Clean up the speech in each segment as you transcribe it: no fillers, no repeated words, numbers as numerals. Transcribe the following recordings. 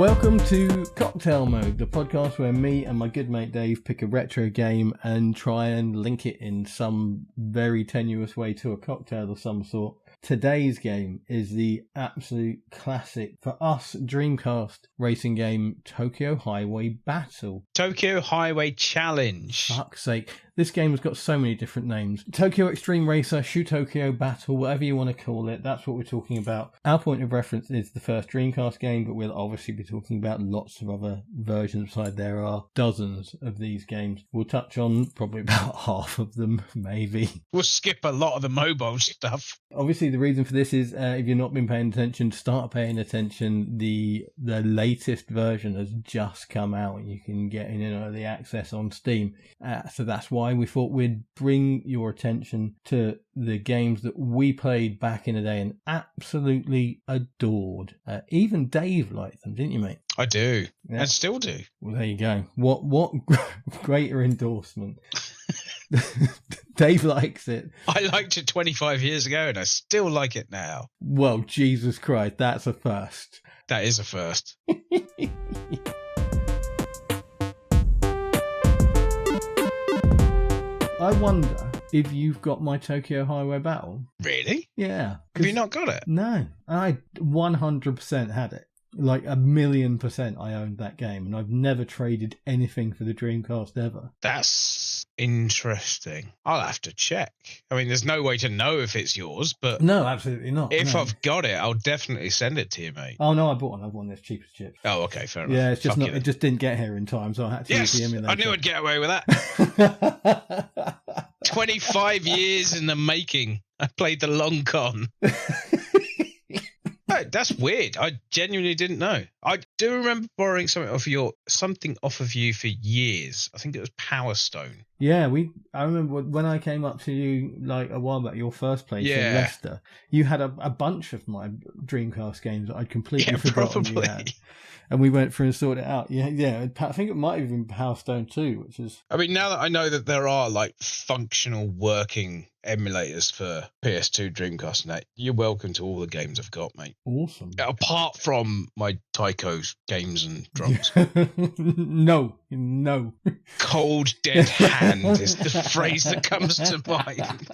Welcome to Cocktail Mode, the podcast where me and my good mate Dave pick a retro game and try and link it in some very tenuous way to a cocktail of some sort. Today's game is the absolute classic, for us, Dreamcast racing game, Tokyo Highway Battle. Tokyo Highway Challenge. Fuck's sake. This game has got so many different names. Tokyo Extreme Racer, Tokyo Battle, whatever you want to call it, that's what we're talking about. Our point of reference is the first Dreamcast game, but we'll obviously be talking about lots of other versions beside. There are dozens of these games. We'll touch on probably about half of them, maybe. We'll skip a lot of the mobile stuff. Obviously, the reason for this is if you've not been paying attention, start paying attention. The latest version has just come out and you can get in early access on Steam. So that's why we thought we'd bring your attention to the games that we played back in the day and absolutely adored. Even Dave liked them, didn't you, mate? I do. Yeah. I still do. Well, there you go. What greater endorsement. Dave likes it. I liked it 25 years ago and I still like it now. Well, Jesus Christ, that's a first. That is a first. I wonder if you've got my Tokyo Highway Battle. Really? Yeah. Have you not got it? No. I 100% had it. Like 1,000,000% I owned that game, and I've never traded anything for the Dreamcast ever. That's interesting. I'll have to check. I mean, there's no way to know if it's yours, but No, absolutely not. if No. I've got it, I'll definitely send it to you, mate. Oh no, I bought another one that's cheap as chips. Oh, okay, fair enough. Yeah, it's just Fuck not. you It then. just didn't get here in time, so I had to use Yes, the emulator. I knew I'd get away with that. 25 years in the making. I played the long con. Oh, that's weird. I genuinely didn't know. I do remember borrowing something off of you for years. I think it was Power Stone. Yeah, I remember when I came up to you like a while back, your first place in Leicester, you had a bunch of my Dreamcast games that I'd completely forgotten you had. And we went through and sorted it out. Yeah, I think it might have been Power Stone 2, which is... I mean, now that I know that there are like functional working emulators for PS2, Dreamcast and that, you're welcome to all the games I've got, mate. Awesome. Apart from my Tycho's games and drums. No. Cold, dead hand is the phrase that comes to mind.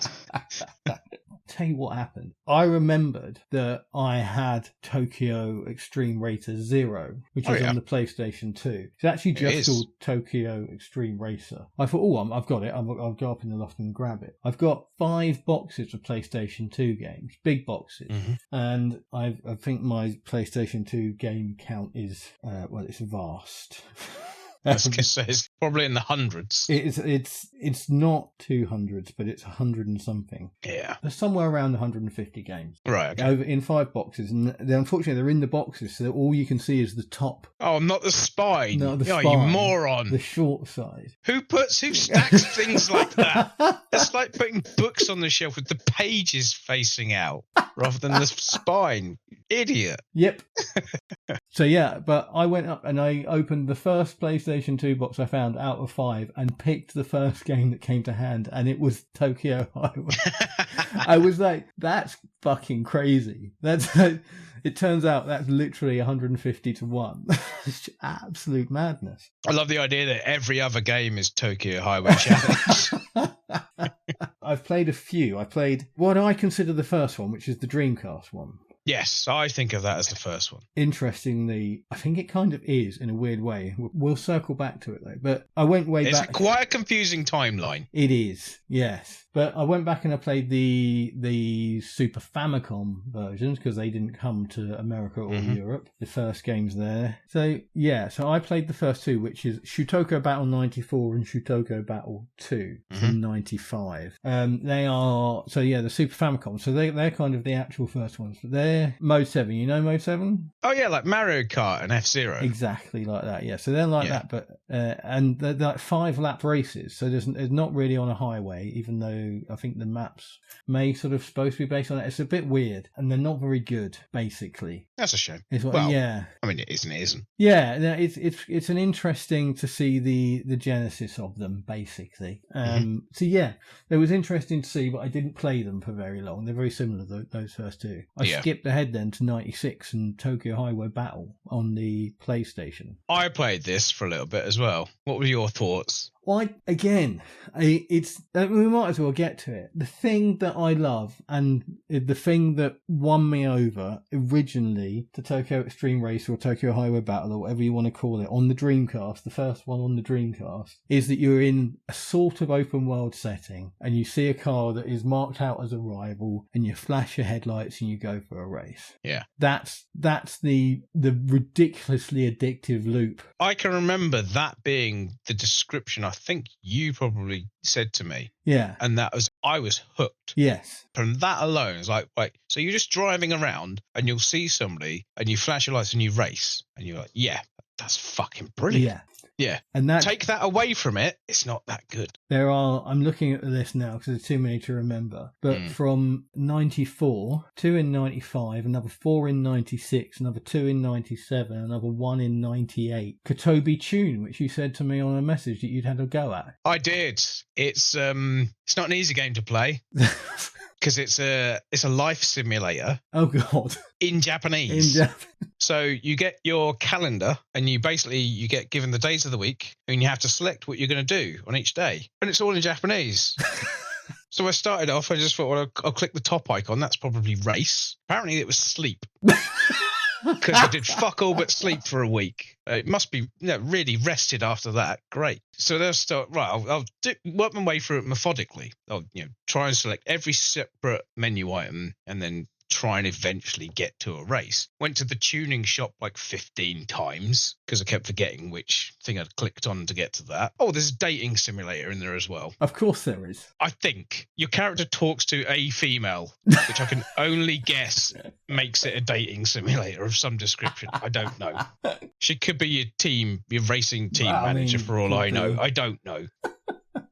Tell you what happened. I remembered that I had Tokyo Extreme Racer 0, which is on the PlayStation 2. It's actually just called Tokyo Extreme Racer. I thought, I've got it. I'll go up in the loft and grab it. I've got 5 boxes of PlayStation 2 games, big boxes, and I think my PlayStation 2 game count is it's vast. I was going to say, it's probably in the hundreds. It's not 200s, but it's 100 and something. Yeah. There's somewhere around 150 games. Right, okay. Over in 5 boxes. And unfortunately, they're in the boxes, so all you can see is the top. Oh, not the spine. Not the spine. You moron. The short side. Who stacks things like that? It's like putting books on the shelf with the pages facing out rather than the spine. Idiot. Yep. So yeah, but I went up and I opened the first PlayStation 2 box I found out of 5 and picked the first game that came to hand, and it was Tokyo Highway. I was like, that's fucking crazy. It turns out that's literally 150 to 1. It's absolute madness. I love the idea that every other game is Tokyo Highway Challenge. I've played a few. I played what I consider the first one, which is the Dreamcast one. Yes, I think of that as the first one. Interestingly, I think it kind of is in a weird way. We'll circle back to it though. But I went way back. It's quite a confusing timeline. It is, yes. But I went back and I played the Super Famicom versions because they didn't come to America or Europe. The first games there. So yeah, so I played the first 2, which is Shutoko Battle 94 and Shutoko Battle 2 from 95. They are, so yeah, the Super Famicom. So they're kind of the actual first ones. But they're Mode 7. You know Mode 7? Oh yeah, like Mario Kart and F-Zero. Exactly like that, yeah. So they're like that, but and they're like 5-lap races. So there's not really on a highway, even though I think the maps may sort of supposed to be based on it. It's a bit weird, and they're not very good, basically. That's a shame. Yeah. I mean, it isn't. Yeah, no, it's an interesting to see the genesis of them, basically. So yeah, it was interesting to see, but I didn't play them for very long. They're very similar, those first 2. I skipped skipped ahead then to 96 and Tokyo Highway Battle on the PlayStation. I played this for a little bit as well. What were your thoughts? We might as well get to it. The thing that I love and the thing that won me over originally to Tokyo Extreme Race or Tokyo Highway Battle or whatever you want to call it on the Dreamcast, the first one on the Dreamcast, is that you're in a sort of open world setting and you see a car that is marked out as a rival and you flash your headlights and you go for a race. Yeah. That's the ridiculously addictive loop. I can remember that being the description I think you probably said to me. Yeah. And that was, I was hooked. Yes. From that alone, it's like, wait, so you're just driving around and you'll see somebody and you flash your lights and you race and you're like, yeah, that's fucking brilliant. Yeah. Yeah. And that, take that away from it, it's not that good. I'm looking at the list now because there's too many to remember. But from 94, 2 in 95, another 4 in 96, another 2 in 97, another 1 in 98. Kotobi Tune, which you said to me on a message that you'd had a go at. I did. It's not an easy game to play. Because it's a life simulator. Oh God! In Japanese. So you get your calendar, and you get given the days of the week, and you have to select what you're going to do on each day, and it's all in Japanese. So I started off. I just thought, well, I'll click the top icon. That's probably race. Apparently, it was sleep. Because I did fuck all but sleep for a week. It must be really rested after that. Great. So they'll start, right, I'll work my way through it methodically. I'll try and select every separate menu item and then try and eventually get to a race. Went to the tuning shop like 15 times because I kept forgetting which thing I'd clicked on to get to that. Oh, there's a dating simulator in there as well. Of course there is. I think your character talks to a female, which I can only guess makes it a dating simulator of some description. I don't know. She could be your racing team manager for all I know. I don't know.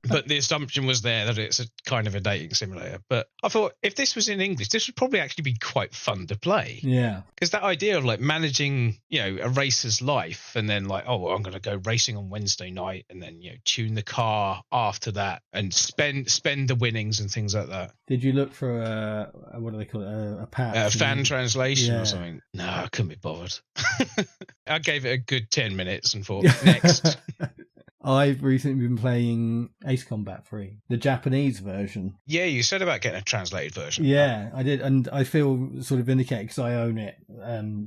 But the assumption was there that it's a kind of a dating simulator. But I thought if this was in English, this would probably actually be quite fun to play. Yeah. Because that idea of like managing, a racer's life and then like, oh, well, I'm going to go racing on Wednesday night and then, tune the car after that and spend the winnings and things like that. Did you look for what do they call it? A patch? Fan translation or something? No, I couldn't be bothered. I gave it a good 10 minutes and thought, next. I've recently been playing Ace Combat 3, the Japanese version. Yeah, you said about getting a translated version. Yeah, I did, and I feel sort of vindicated because I own it,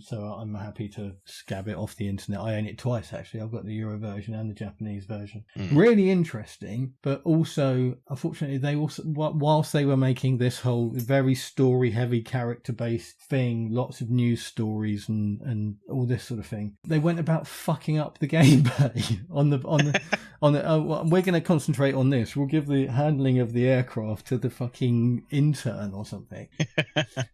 so I'm happy to scab it off the internet. I own it twice, actually. I've got the Euro version and the Japanese version. Really interesting, but also, unfortunately, whilst they were making this whole very story-heavy, character-based thing, lots of news stories and all this sort of thing, they went about fucking up the gameplay we're going to concentrate on this. We'll give the handling of the aircraft to the fucking intern or something.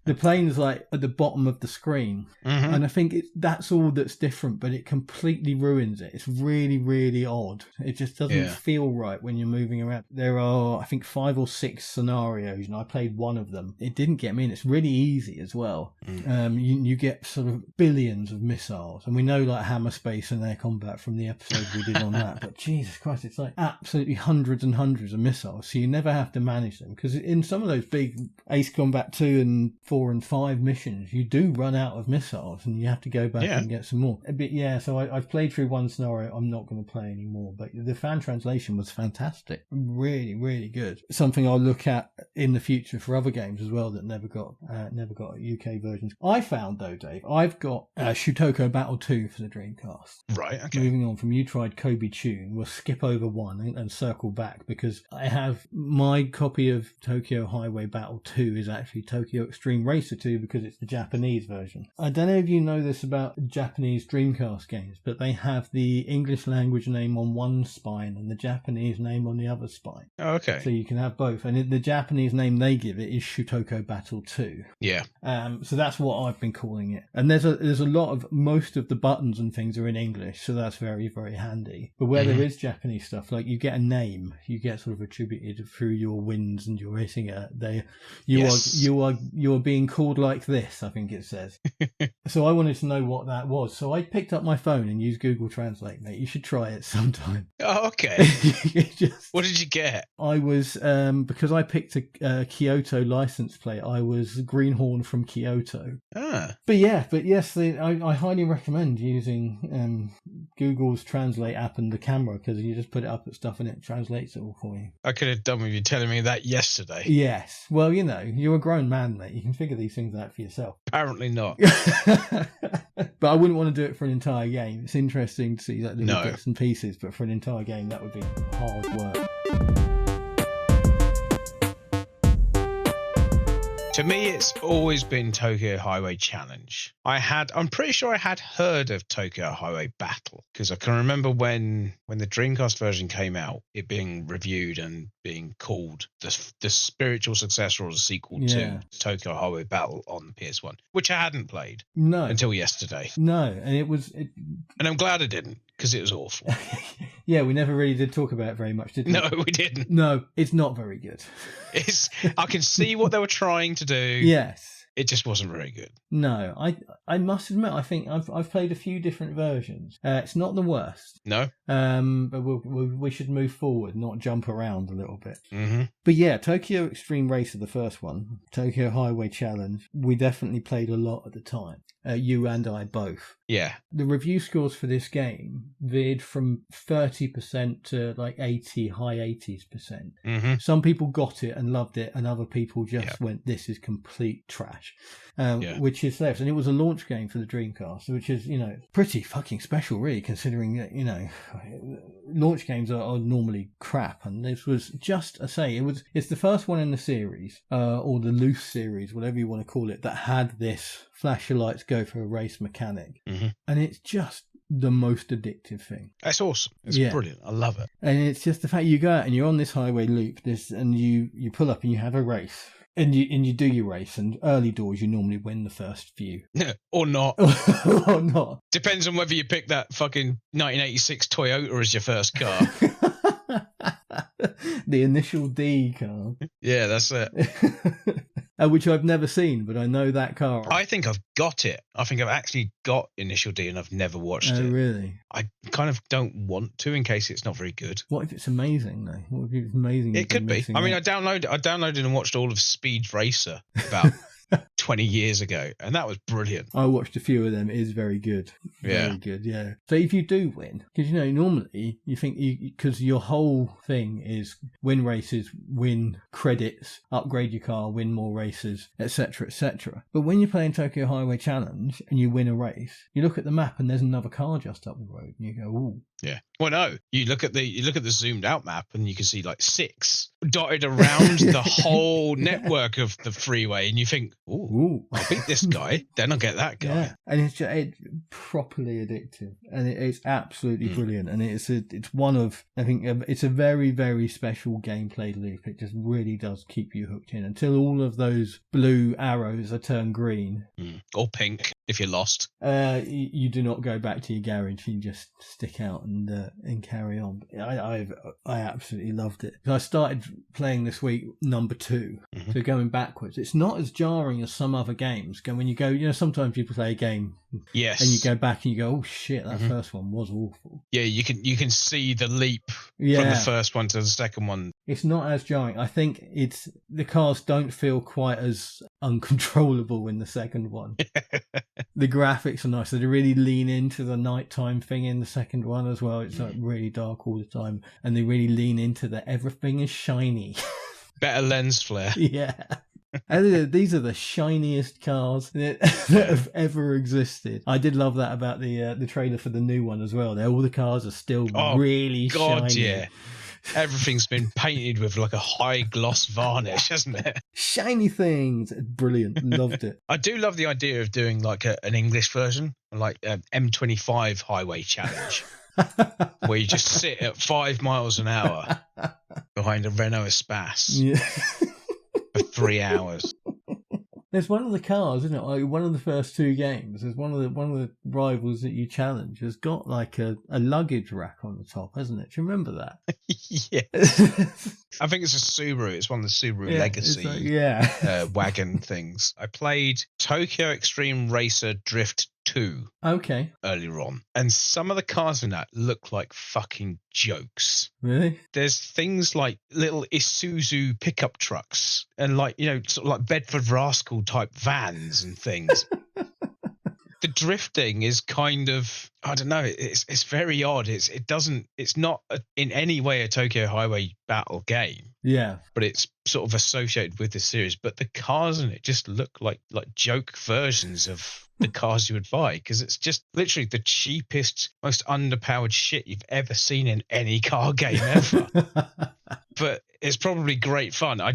The plane's like at the bottom of the screen. And I think that's all that's different, but it completely ruins it. It's really, really odd. It just doesn't feel right when you're moving around. There are, I think, 5 or 6 scenarios, and I played one of them. It didn't get me in. It's really easy as well. You get sort of billions of missiles, and we know like hammer space and air combat from the episode we did on that, but Jesus Christ, it's like absolutely hundreds and hundreds of missiles, so you never have to manage them, because in some of those big Ace Combat 2 and 4 and 5 missions you do run out of missiles and you have to go back and get some more. So I've played through one scenario. I'm not going to play anymore, but the fan translation was fantastic, really, really good. Something I'll look at in the future for other games as well that never got UK versions. I found though, Dave, I've got Shutoko Battle 2 for the Dreamcast. Right, okay. Moving on from you tried Kobe Tune, we'll skip over one and circle back, because I have my copy of Tokyo Highway Battle 2 is actually Tokyo Extreme Racer 2 because it's the Japanese version. I don't know if you know this about Japanese Dreamcast games, but they have the English language name on one spine and the Japanese name on the other spine. Oh, okay. So you can have both, and the Japanese name they give it is Shutoko Battle 2. Yeah. So that's what I've been calling it. And there's a lot of, most of the buttons and things are in English, so that's very, very handy. But where there is Japanese stuff. Like you get a name, you get sort of attributed through your wins and your racing. You are being called like this, I think it says. So I wanted to know what that was. So I picked up my phone and used Google Translate, mate. You should try it sometime. Oh, okay. What did you get? I was because I picked a Kyoto license plate. I was Greenhorn from Kyoto. But yes, I highly recommend using Google's Translate app and the camera, because you just put it up at stuff and it translates it all for you. I could have done with you telling me that yesterday. Yes. Well, you're a grown man, mate. You can figure these things out for yourself. Apparently not. But I wouldn't want to do it for an entire game. It's interesting to see that little bits and pieces, but for an entire game, that would be hard work. To me, it's always been Tokyo Highway Challenge. I'm pretty sure I had heard of Tokyo Highway Battle, because I can remember when the Dreamcast version came out, it being reviewed and being called the spiritual successor or the sequel to Tokyo Highway Battle on the PS1, which I hadn't played until yesterday. No, and and I'm glad I didn't, because it was awful. Yeah, we never really did talk about it very much, did we? No, we didn't. No, it's not very good. I can see what they were trying to do. Yes. It just wasn't very good. No, I must admit, I think I've played a few different versions. It's not the worst. No. But we should move forward, not jump around a little bit. Mm-hmm. But yeah, Tokyo Extreme Racer, the first one, Tokyo Highway Challenge, we definitely played a lot at the time. You and I both. Yeah. The review scores for this game veered from 30% to like 80, high 80s%. Mm-hmm. Some people got it and loved it, and other people just went, this is complete trash. Which is left. And it was a launch game for the Dreamcast, which is, pretty fucking special, really, considering that, launch games are normally crap. And this was just, it's the first one in the series, or the loose series, whatever you want to call it, that had this flash your lights, go for a race mechanic. Mm-hmm. And it's just the most addictive thing. That's awesome. It's brilliant. I love it. And it's just the fact you go out and you're on this highway loop, and you pull up and you have a race. And you do your race, and early doors you normally win the first few. Or not. Or not. Depends on whether you pick that fucking 1986 Toyota as your first car. The initial D car. Yeah, that's it. Which I've never seen, but I know that car. I think I've got it. I think I've actually got Initial D, and I've never watched it. Oh, really? I kind of don't want to, in case it's not very good. What if it's amazing, though? What if it's amazing? It could be. I mean, I downloaded and watched all of Speed Racer about 20 years ago, and that was brilliant. I watched a few of them. It is very good. Very good, yeah. So if you do win, because normally you think because your whole thing is win races, win credits, upgrade your car, win more races, etc., etc. But when you're playing Tokyo Highway Challenge and you win a race, you look at the map and there's another car just up the road, and you go, ooh. Yeah. Well, no. You look at the zoomed out map, and you can see like 6 dotted around the whole network of the freeway, and you think, "Ooh, I'll beat this guy, then I'll get that guy." Yeah. And it's properly addictive, and it's absolutely brilliant. And it's one of, I think it's a very, very special gameplay loop. It just really does keep you hooked in until all of those blue arrows are turned green or pink if you're lost. You do not go back to your garage. You just stick out and carry on. I absolutely loved it. I started playing this week number 2, so going backwards. It's not as jarring as some other games. When you go, sometimes people play a game, yes, and you go back and you go, oh shit, that first one was awful. Yeah, you can see the leap from the first one to the second one. It's not as jarring. I think the cars don't feel quite as uncontrollable in the second one. The graphics are nice. They really lean into the nighttime thing in the second one as well. It's like really dark all the time, and they really lean into the everything is shiny. Better lens flare. Yeah. And these are the shiniest cars that have ever existed. I did love that about the trailer for the new one as well. All the cars are still really shiny. Yeah. Everything's been painted with like a high gloss varnish, hasn't it? Shiny things. Brilliant. Loved it. I do love the idea of doing like an English version, like M25 Highway Challenge, where you just sit at 5 miles an hour behind a Renault Espace for 3 hours. There's one of the cars, isn't it? Like one of the first two games. There's one of the rivals that you challenge has got like a luggage rack on the top, hasn't it? Do you remember that? Yes. I think it's a Subaru. It's one of the Subaru Legacy wagon things. I played Tokyo Extreme Racer Drift 2 earlier on, and some of the cars in that look like fucking jokes. Really? There's things like little Isuzu pickup trucks and like, you know, sort of like Bedford Rascal type vans and things. The drifting is kind of, I don't know, it's very odd. It's not in any way a Tokyo Highway battle game. Yeah. But it's sort of associated with the series. But the cars in it just look like joke versions of the cars you would buy, because it's just literally the cheapest, most underpowered shit you've ever seen in any car game ever. But it's probably great fun. I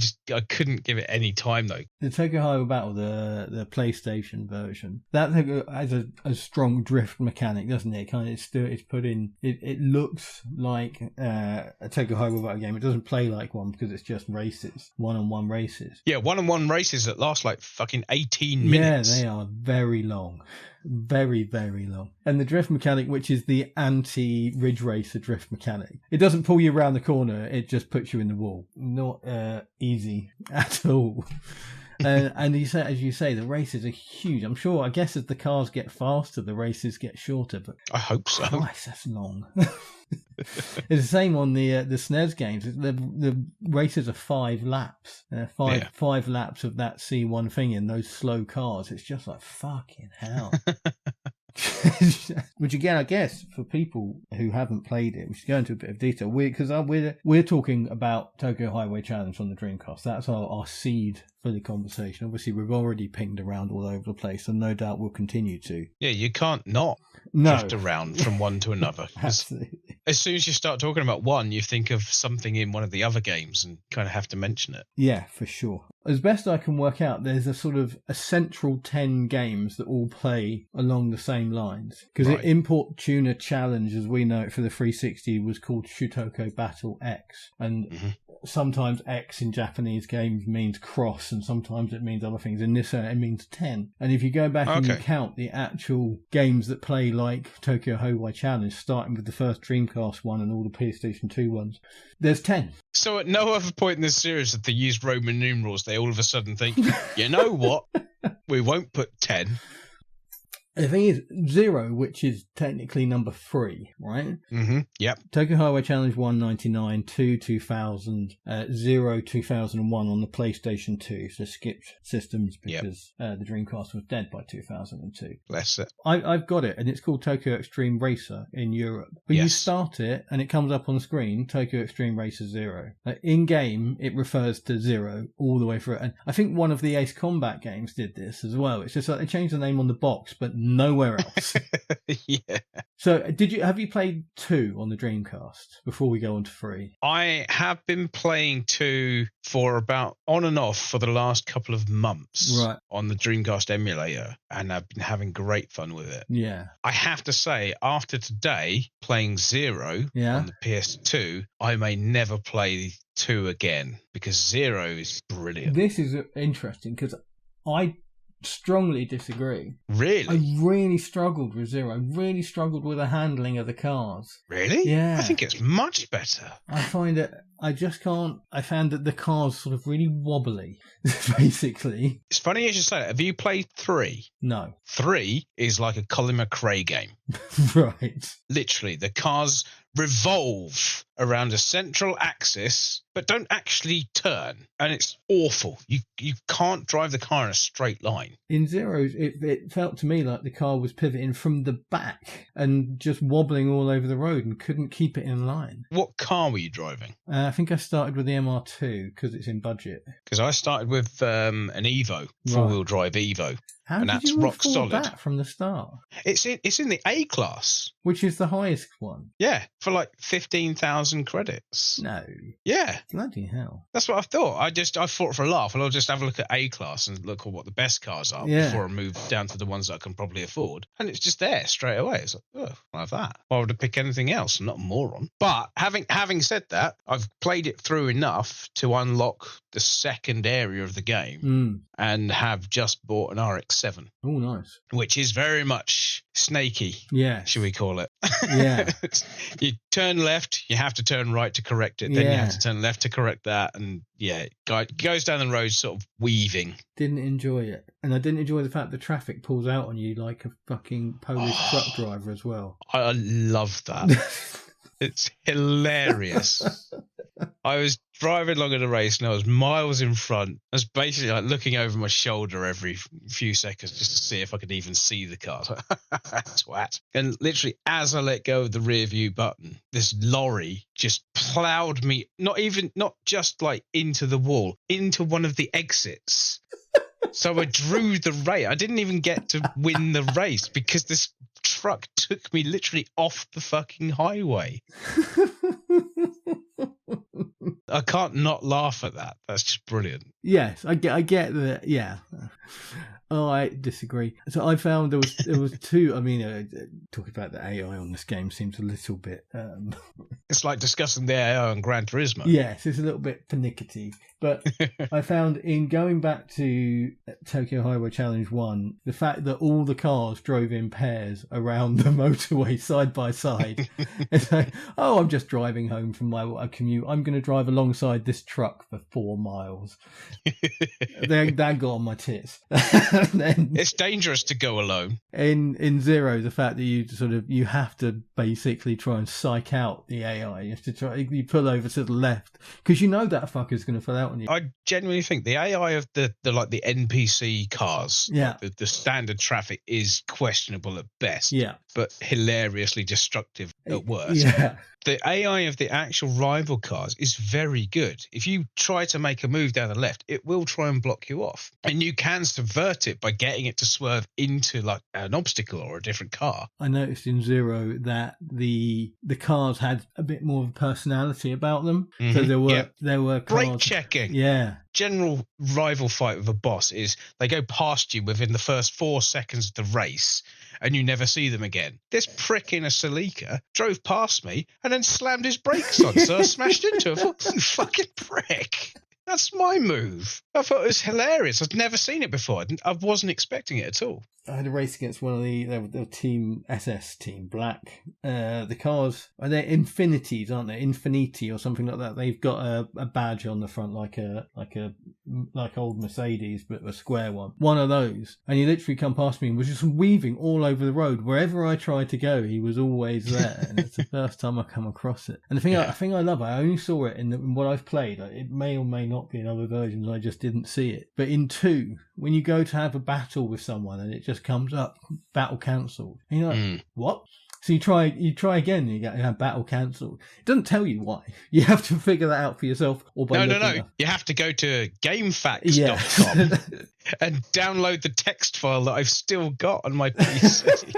couldn't give it any time though. The Tokyo Highway Battle, the PlayStation version, that has a strong drift mechanic, doesn't it? It's put in. It looks like a Tokyo Highway Battle game. It doesn't play like one because it's just races, one-on-one races. Yeah, one-on-one races that last like fucking 18 minutes. Yeah, they are very long. Very, very long. And the drift mechanic, which is the anti-Ridge Racer drift mechanic, it doesn't pull you around the corner, it just puts you in the wall. Not easy at all. And as you say, the races are huge. I guess as the cars get faster, the races get shorter. But I hope so. Christ, that's long. It's the same on the SNES games. The races are 5 laps. Five laps of that C1 thing in those slow cars. It's just like fucking hell. Which again, I guess for people who haven't played it, we should go into a bit of detail. We're talking about Tokyo Highway Challenge on the Dreamcast. That's our seed for the conversation. Obviously, we've already pinged around all over the place, and no doubt we'll continue to. Yeah, you can't not drift around from one to another. Absolutely. As soon as you start talking about one, you think of something in one of the other games and kind of have to mention it. Yeah, for sure. As best I can work out, there's a sort of a central 10 games that all play along the same lines. Because the Import Tuner Challenge, as we know it for the 360, was called Shutoko Battle X. And sometimes X in Japanese games means cross, and sometimes it means other things. In this, it means 10. And if you go back and you count the actual games that play like Tokyo Highway Challenge, starting with the first Dreamcast one and all the PlayStation 2 ones, there's 10. So at no other point in this series that they use Roman numerals, they all of a sudden think, you know what? We won't put 10. The thing is, 0, which is technically number 3, right? Mm-hmm. Yep. Tokyo Highway Challenge 1, 99, 2, 2000, 0, 2001 on the PlayStation 2. So skipped systems because the Dreamcast was dead by 2002. Bless it. I've got it, and it's called Tokyo Extreme Racer in Europe. But you start it, and it comes up on the screen, Tokyo Extreme Racer 0. In-game, it refers to 0 all the way through. And I think one of the Ace Combat games did this as well. It's just like they changed the name on the box, but nowhere else. Yeah. So have you played 2 on the Dreamcast before we go on to 3? I have been playing 2 for about on and off for the last couple of months on the Dreamcast emulator, and I've been having great fun with it. Yeah. I have to say, after today, playing 0 on the PS2, I may never play 2 again, because 0 is brilliant. This is interesting, because I strongly disagree. Really? I really struggled with 0. I really struggled with the handling of the cars. Really? Yeah. I think it's much better. I find it... I just can't... I found that the car's sort of really wobbly, basically. It's funny you should say that. Have you played 3? No. 3 is like a Colin McRae game. Right. Literally, the cars revolve around a central axis, but don't actually turn. And it's awful. You can't drive the car in a straight line. In 0, it felt to me like the car was pivoting from the back and just wobbling all over the road and couldn't keep it in line. What car were you driving? I think I started with the MR2 because it's in budget. Because I started with an Evo, 4-wheel drive Evo. How did you rock solid that from the start? It's in the A class, which is the highest one. Yeah, for like 15,000 credits. No. Yeah. Bloody hell. That's what I thought. I thought for a laugh, I'll just have a look at A class and look at what the best cars are before I move down to the ones that I can probably afford. And it's just there straight away. It's like, oh, I'll have that. Why would I pick anything else? I'm not a moron. But having said that, I've played it through enough to unlock the second area of the game and have just bought an RX-7. Oh, nice. Which is very much snaky, should we call it? Yeah. You turn left, you have to turn right to correct it. Then you have to turn left to correct that. And it goes down the road sort of weaving. Didn't enjoy it. And I didn't enjoy the fact the traffic pulls out on you like a fucking Polish truck driver as well. I love that. It's hilarious. I was driving along at a race and I was miles in front. I was basically like looking over my shoulder every few seconds just to see if I could even see the car. Twat. And literally as I let go of the rear view button, this lorry just plowed me, not just like into the wall, into one of the exits. So I drew the race. I didn't even get to win the race because this truck took me literally off the fucking highway. I can't not laugh at that. That's just brilliant. Yes, I get that. Yeah. Oh, I disagree. So I found there was two. I mean, talking about the AI on this game seems a little bit. It's like discussing the AI on Gran Turismo. Yes, it's a little bit pernickety. But I found in going back to Tokyo Highway Challenge 1, the fact that all the cars drove in pairs around the motorway side by side. It's like, oh, I'm just driving home from my commute. I'm going to drive alongside this truck for 4 miles. That got on my tits. Then, it's dangerous to go alone. In Zero, the fact that you have to basically try and psych out the AI. You have to you pull over to the left because you know that fucker's going to fall out on you. I genuinely think the AI of the NPC cars, the standard traffic, is questionable at best, but hilariously destructive at worst. Yeah. The AI of the actual rival cars is very good. If you try to make a move down the left, it will try and block you off. And you can subvert it by getting it to swerve into like an obstacle or a different car. I noticed in Zero that the cars had a bit more of a personality about them. Mm-hmm. So there were cars. Brake checking. Yeah. General rival fight with a boss is they go past you within the first 4 seconds of the race and you never see them again. This prick in a Celica drove past me and then slammed his brakes on, so I smashed into him. You fucking prick. That's my move. I thought it was hilarious. I'd never seen it before. I wasn't expecting it at all. I had a race against one of the team SS team Black. The cars are they Infinities, aren't they? Infiniti or something like that. They've got a badge on the front like old Mercedes, but a square one. One of those, and he literally come past me and was just weaving all over the road. Wherever I tried to go, he was always there. And it's the first time I come across it. And the thing I love, I only saw it in what I've played. It may or may not be in other versions. I just didn't see it. But in 2, when you go to have a battle with someone and it just comes up, battle cancelled. And you're like, what? So you try again and you get battle cancelled. It doesn't tell you why. You have to figure that out for yourself. Or by No. You have to go to gamefacts.com and download the text file that I've still got on my PC.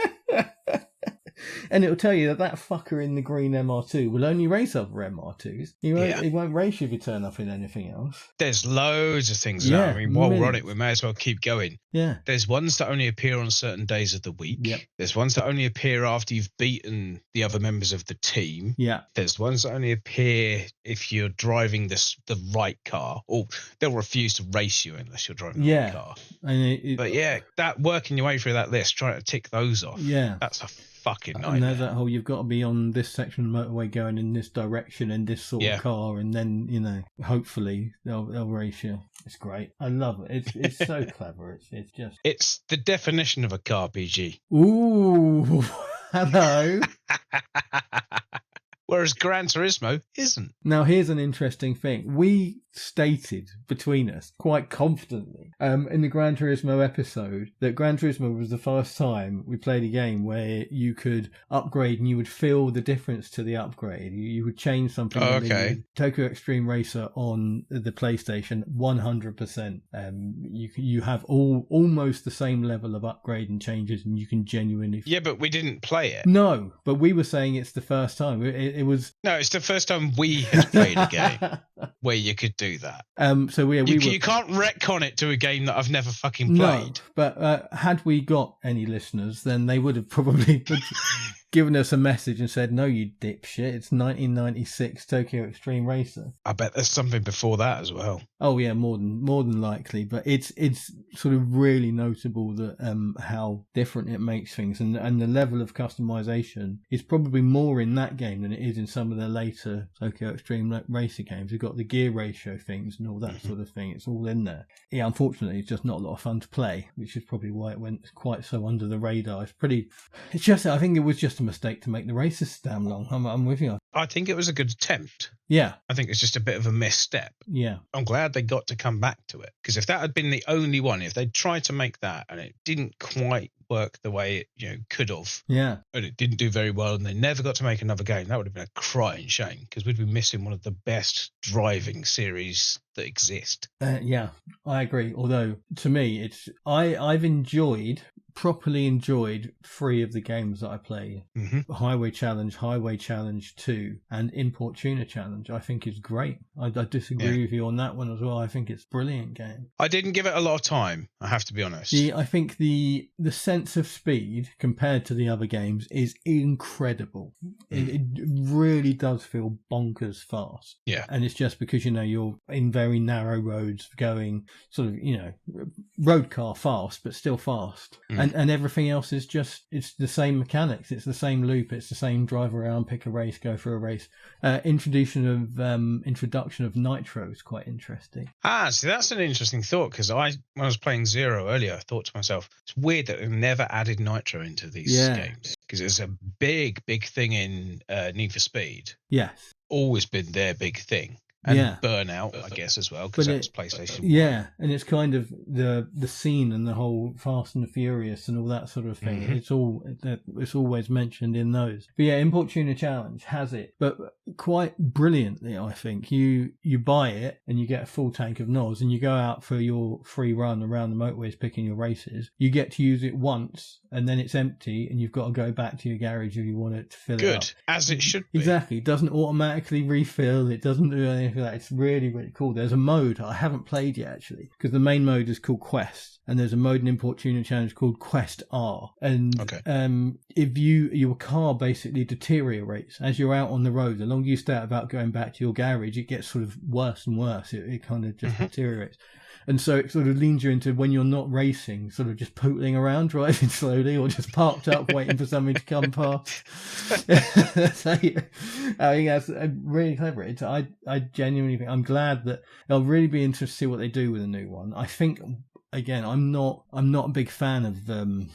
And it'll tell you that fucker in the green MR2 will only race other MR2s. He won't race you if you turn up in anything else. There's loads of things now. I mean, while we're on it, we may as well keep going. Yeah. There's ones that only appear on certain days of the week. Yep. There's ones that only appear after you've beaten the other members of the team. Yeah. There's ones that only appear if you're driving the right car, or they'll refuse to race you unless you're driving the right car. But that working your way through that list, trying to tick those off. Yeah. That's a fucking nightmare. And there's that whole, you've got to be on this section of the motorway going in this direction in this sort of car, and then hopefully they'll race you. It's great. I love it. It's so clever. It's the definition of a car PG. Ooh, hello. Whereas Gran Turismo isn't. Now, here's an interesting thing. We stated between us quite confidently in the Gran Turismo episode that Gran Turismo was the first time we played a game where you could upgrade and you would feel the difference to the upgrade. You would change something. Oh, okay. Tokyo Extreme Racer on the PlayStation, 100%. You have almost the same level of upgrade and changes, and you can genuinely... Yeah, but we didn't play it. No, but we were saying it's the first time. It was... No, it's the first time we had played a game where you could do that. You can't retcon it to a game that I've never fucking played. No, but had we got any listeners, then they would have probably given us a message and said, "No, you dipshit, it's 1996 Tokyo Extreme Racer." I bet there's something before that as well. Oh yeah, more than likely. But it's sort of really notable that how different it makes things, and the level of customization is probably more in that game than it is in some of the later Tokyo Extreme Racer games. We've got the gear ratio things and all that sort of thing. It's all in there. Yeah, unfortunately, it's just not a lot of fun to play, which is probably why it went quite so under the radar. It's just, I think it was just a mistake to make the races damn long. I'm with you. I think it was a good attempt. Yeah. I think it's just a bit of a misstep. Yeah. I'm glad they got to come back to it, because if that had been the only one, if they'd tried to make that and it didn't quite work the way it could have, yeah, and it didn't do very well, and they never got to make another game, that would have been a crying shame, because we'd be missing one of the best driving series that exist. Yeah, I agree. Although to me, I've properly enjoyed 3 of the games that I play. Highway Challenge 2, and Import Tuner Challenge. I think is great. I disagree with you on that one as well. I think it's a brilliant game. I didn't give it a lot of time, I have to be honest. I think the sense of speed compared to the other games is incredible. It really does feel bonkers fast. Yeah. And it's just because, you're in very narrow roads going sort of, road car fast, but still fast. And everything else is just, it's the same mechanics. It's the same loop. It's the same drive around, pick a race, go for a race. Introduction of nitro is quite interesting. See, that's an interesting thought, because when I was playing Zero earlier, I thought to myself, it's weird that they've never added nitro into these games, because it's a big thing in Need for Speed. Yes. Always been their big thing. And Burnout, I guess, as well, because that's PlayStation 1. Yeah, and it's kind of the scene and the whole Fast and the Furious and all that sort of thing. It's always mentioned in those. But yeah, Import Tuner Challenge has it, but quite brilliantly, I think. You buy it and you get a full tank of NOS and you go out for your free run around the motorways picking your races. You get to use it once and then it's empty and you've got to go back to your garage if you want it to fill it up. Good, as it should be. Exactly. It doesn't automatically refill. It doesn't do anything like that. It's really, really cool. There's a mode I haven't played yet, actually, because the main mode is called Quest, and there's a mode in Import Tuner Challenge called Quest R. And if your car basically deteriorates as you're out on the road, the longer you stay out about going back to your garage, it gets sort of worse and worse. It kind of just deteriorates. And so it sort of leans you into, when you're not racing, sort of just pootling around, driving slowly, or just parked up waiting for something to come past. So, I think that's really clever. I genuinely think, I'm glad that I'll really be interested to see what they do with a new one. I think, again, I'm not a big fan of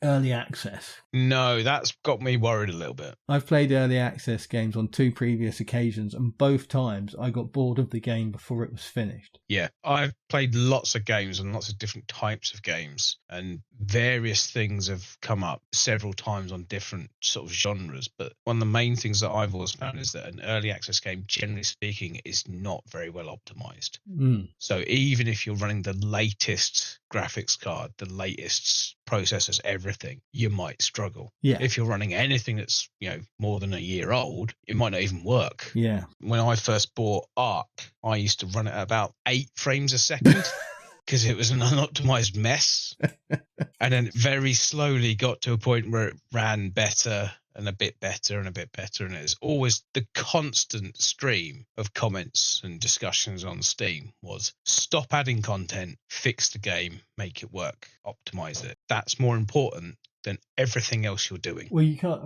early access. No, that's got me worried a little bit. I've played early access games on 2 previous occasions, and both times I got bored of the game before it was finished. Yeah, I've played lots of games and lots of different types of games, and various things have come up several times on different sort of genres. But one of the main things that I've always found is that an early access game, generally speaking, is not very well optimized. So even if you're running the latest graphics card, the latest processors, everything, you might struggle. Yeah. If you're running anything that's, more than a year old, it might not even work. Yeah. When I first bought Arc, I used to run it at about 8 frames a second because it was an unoptimized mess. And then it very slowly got to a point where it ran better and a bit better and a bit better. And it's always the constant stream of comments and discussions on Steam was, stop adding content, fix the game, make it work, optimize it. That's more important than everything else you're doing. Well, you can't,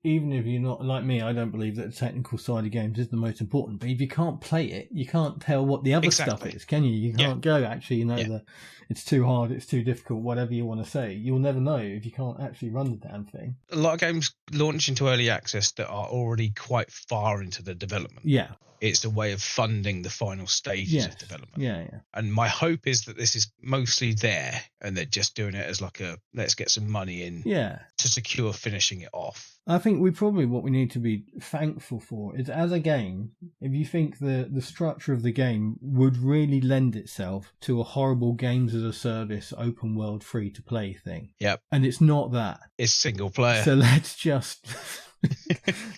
even if you're not like me, I don't believe that the technical side of games is the most important. But if you can't play it, you can't tell what the other stuff is, can you? You can't go, actually, that it's too hard, it's too difficult, whatever you want to say. You'll never know if you can't actually run the damn thing. A lot of games launch into early access that are already quite far into the development. Yeah. It's a way of funding the final stages of development. Yeah. And my hope is that this is mostly there and they're just doing it as like let's get some money in to secure finishing it off. I think what we need to be thankful for is, as a game, if you think the structure of the game would really lend itself to a horrible games as a service, open world, free to play thing. Yep. And it's not that. It's single player. So let's just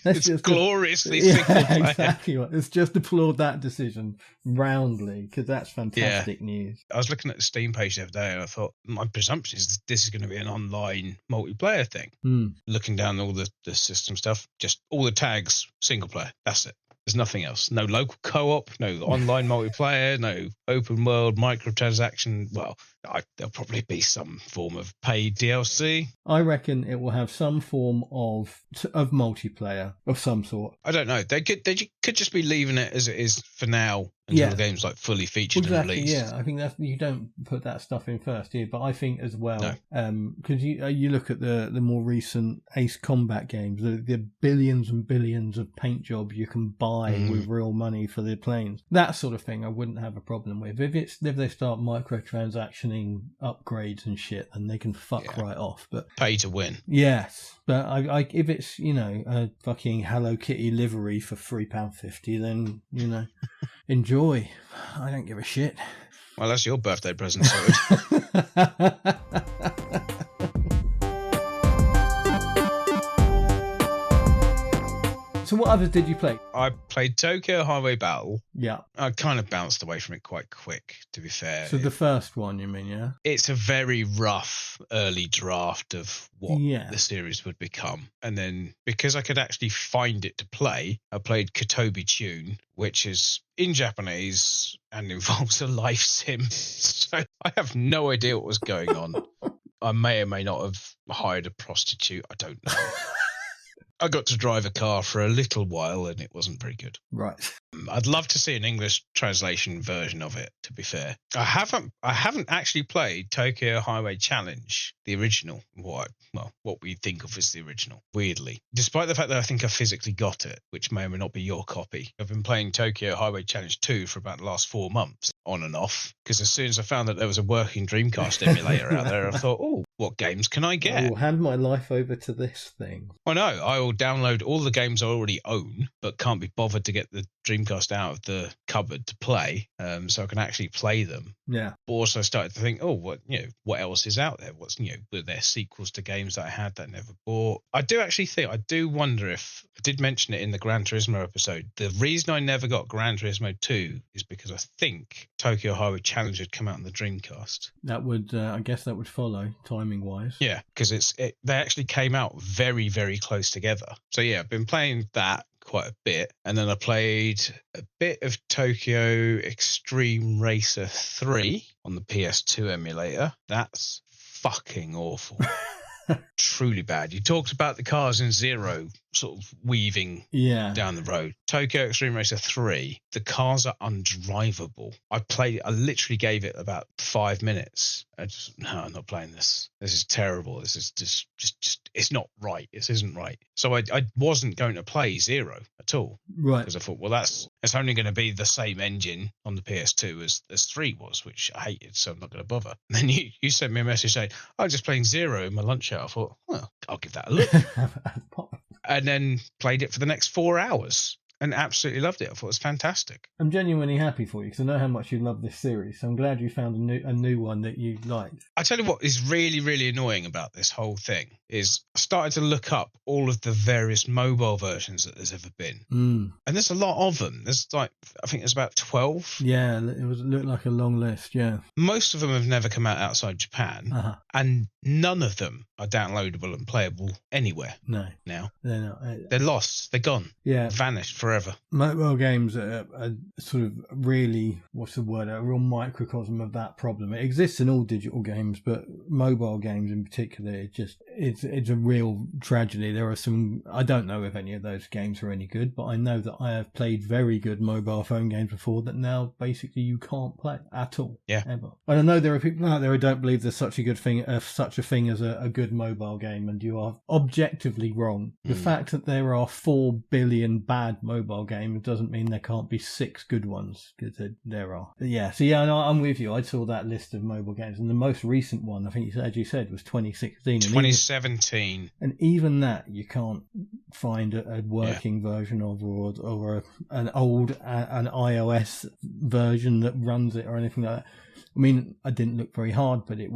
It's gloriously single player. Exactly. Let's just applaud that decision roundly, because that's fantastic news. I was looking at the Steam page the other day, and I thought my presumption is this is going to be an online multiplayer thing. Looking down all the system stuff, just all the tags, single player. That's it. There's nothing else. No local co-op, no online multiplayer, no open world microtransaction. Well, there'll probably be some form of paid DLC. I reckon it will have some form of multiplayer of some sort. I don't know. They could just be leaving it as it is for now until the game's like fully featured and released. Yeah, I think that's, you don't put that stuff in first, do you? But I think as well, because you look at the more recent Ace Combat games, the billions and billions of paint jobs you can buy with real money for their planes. That sort of thing I wouldn't have a problem with. If they start microtransactioning upgrades and shit, then they can fuck right off. But pay to win. Yes. But if it's, a fucking Hello Kitty livery for £3.50, then, enjoy. I don't give a shit. Well, that's your birthday present, sorry. So what others did you play? I played Tokyo Highway Battle. Yeah. I kind of bounced away from it quite quick, to be fair. So the first one, you mean, yeah? It's a very rough early draft of what the series would become. And then because I could actually find it to play, I played Kotobi Tune, which is in Japanese and involves a life sim. So I have no idea what was going on. I may or may not have hired a prostitute. I don't know. I got to drive a car for a little while and it wasn't very good. Right. I'd love to see an English translation version of it, to be fair. I haven't actually played Tokyo Highway Challenge, the original. What we think of as the original, weirdly. Despite the fact that I think I physically got it, which may or may not be your copy. I've been playing Tokyo Highway Challenge 2 for about the last 4 months, on and off, because as soon as I found that there was a working Dreamcast emulator out there, I thought, oh, what games can I get? I will hand my life over to this thing. I know. I will download all the games I already own, but can't be bothered to get the Dreamcast out of the cupboard to play, so I can actually play them. Yeah. But also started to think, what else is out there? Were there sequels to games that I had that I never bought? I do wonder if, I did mention it in the Gran Turismo episode, the reason I never got Gran Turismo 2 is because I think Tokyo Highway Challenge had come out on the Dreamcast. That would, I guess that would follow, timing-wise. Yeah, because they actually came out very, very close together. So yeah, I've been playing that quite a bit, and then I played a bit of Tokyo Extreme Racer 3 on the PS2 emulator. That's fucking awful. Truly bad. You talked about the cars in Zero sort of weaving down the road. Tokyo Extreme Racer 3, the cars are undrivable. I literally gave it about 5 minutes. I'm not playing this. This is terrible. This is just it's not right. This isn't right. So I wasn't going to play Zero at all. Right. Because I thought, well, it's only going to be the same engine on the PS2 as 3 was, which I hated, so I'm not going to bother. And then you sent me a message saying, I was just playing Zero in my lunch hour. I thought, well, I'll give that a look. And then played it for the next 4 hours and absolutely loved it. I thought it was fantastic. I'm genuinely happy for you because I know how much you love this series. So I'm glad you found a new one that you liked. I tell you what is really, really annoying about this whole thing is I started to look up all of the various mobile versions that there's ever been. And there's a lot of them. I think there's about 12. Yeah, it looked like a long list, yeah. Most of them have never come out outside Japan. And none of them are downloadable and playable anywhere. No. Now. They're not. They're lost. They're gone. Yeah. Vanished forever. Mobile games are sort of really, a real microcosm of that problem. It exists in all digital games, but mobile games in particular, it's a real tragedy. There are some, I don't know if any of those games are any good, but I know that I have played very good mobile phone games before that now basically you can't play at all. Yeah. Ever. And I know there are people out there who don't believe there's such a thing as a good mobile game, and you are objectively wrong. The fact that there are 4 billion bad mobile games doesn't mean there can't be 6 good ones, because there are. Yeah, so yeah, I'm with you. I saw that list of mobile games, and the most recent one, I think, as you said, was 2016. 2017. And even that, you can't find a working version of, or an iOS version that runs it or anything like that. I mean, I didn't look very hard, but it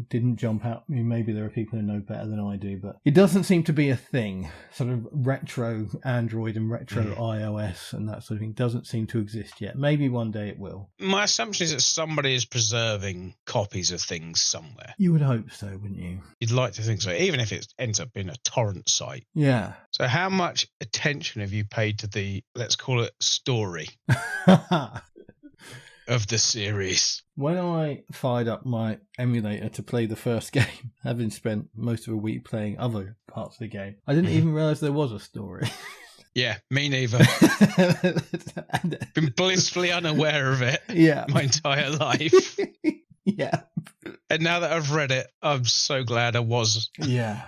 didn't jump out. I mean, maybe there are people who know better than I do, but it doesn't seem to be a thing. Sort of retro Android and retro iOS and that sort of thing doesn't seem to exist yet. Maybe one day it will. My assumption is that somebody is preserving copies of things somewhere. You would hope so, wouldn't you? You'd like to think so, even if it ends up being a torrent site. Yeah. So how much attention have you paid to the, let's call it, story of the series? When I fired up my emulator to play the first game, having spent most of a week playing other parts of the game, I didn't even realise there was a story. Yeah, me neither. Been blissfully unaware of it my entire life. Yeah. And now that I've read it, I'm so glad I was. Yeah.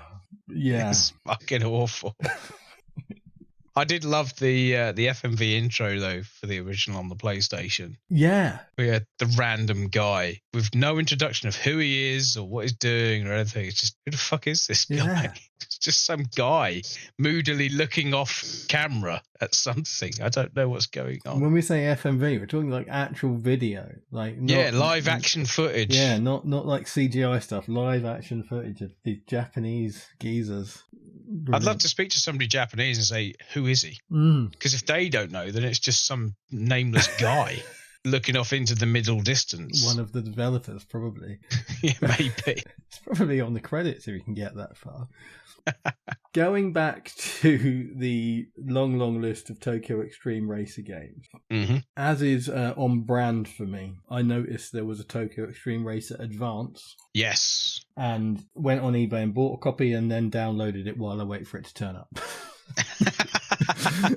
Yeah. It's fucking awful. I did love the FMV intro, though, for the original on the PlayStation. Yeah. We had the random guy with no introduction of who he is or what he's doing or anything. It's just, who the fuck is this guy? Yeah. It's just some guy moodily looking off camera at something. I don't know what's going on. When we say FMV, we're talking like actual video. Like live action footage. Yeah, not like CGI stuff. Live action footage of the Japanese geezers. Brilliant. I'd love to speak to somebody Japanese and say, who is he? Because if they don't know, then it's just some nameless guy looking off into the middle distance. One of the developers, probably. Yeah, maybe. It's probably on the credits if you can get that far. Going back to the long list of Tokyo Extreme Racer games, as is on brand for me, I noticed there was a Tokyo Extreme Racer Advance. Yes. And went on eBay and bought a copy and then downloaded it while I wait for it to turn up.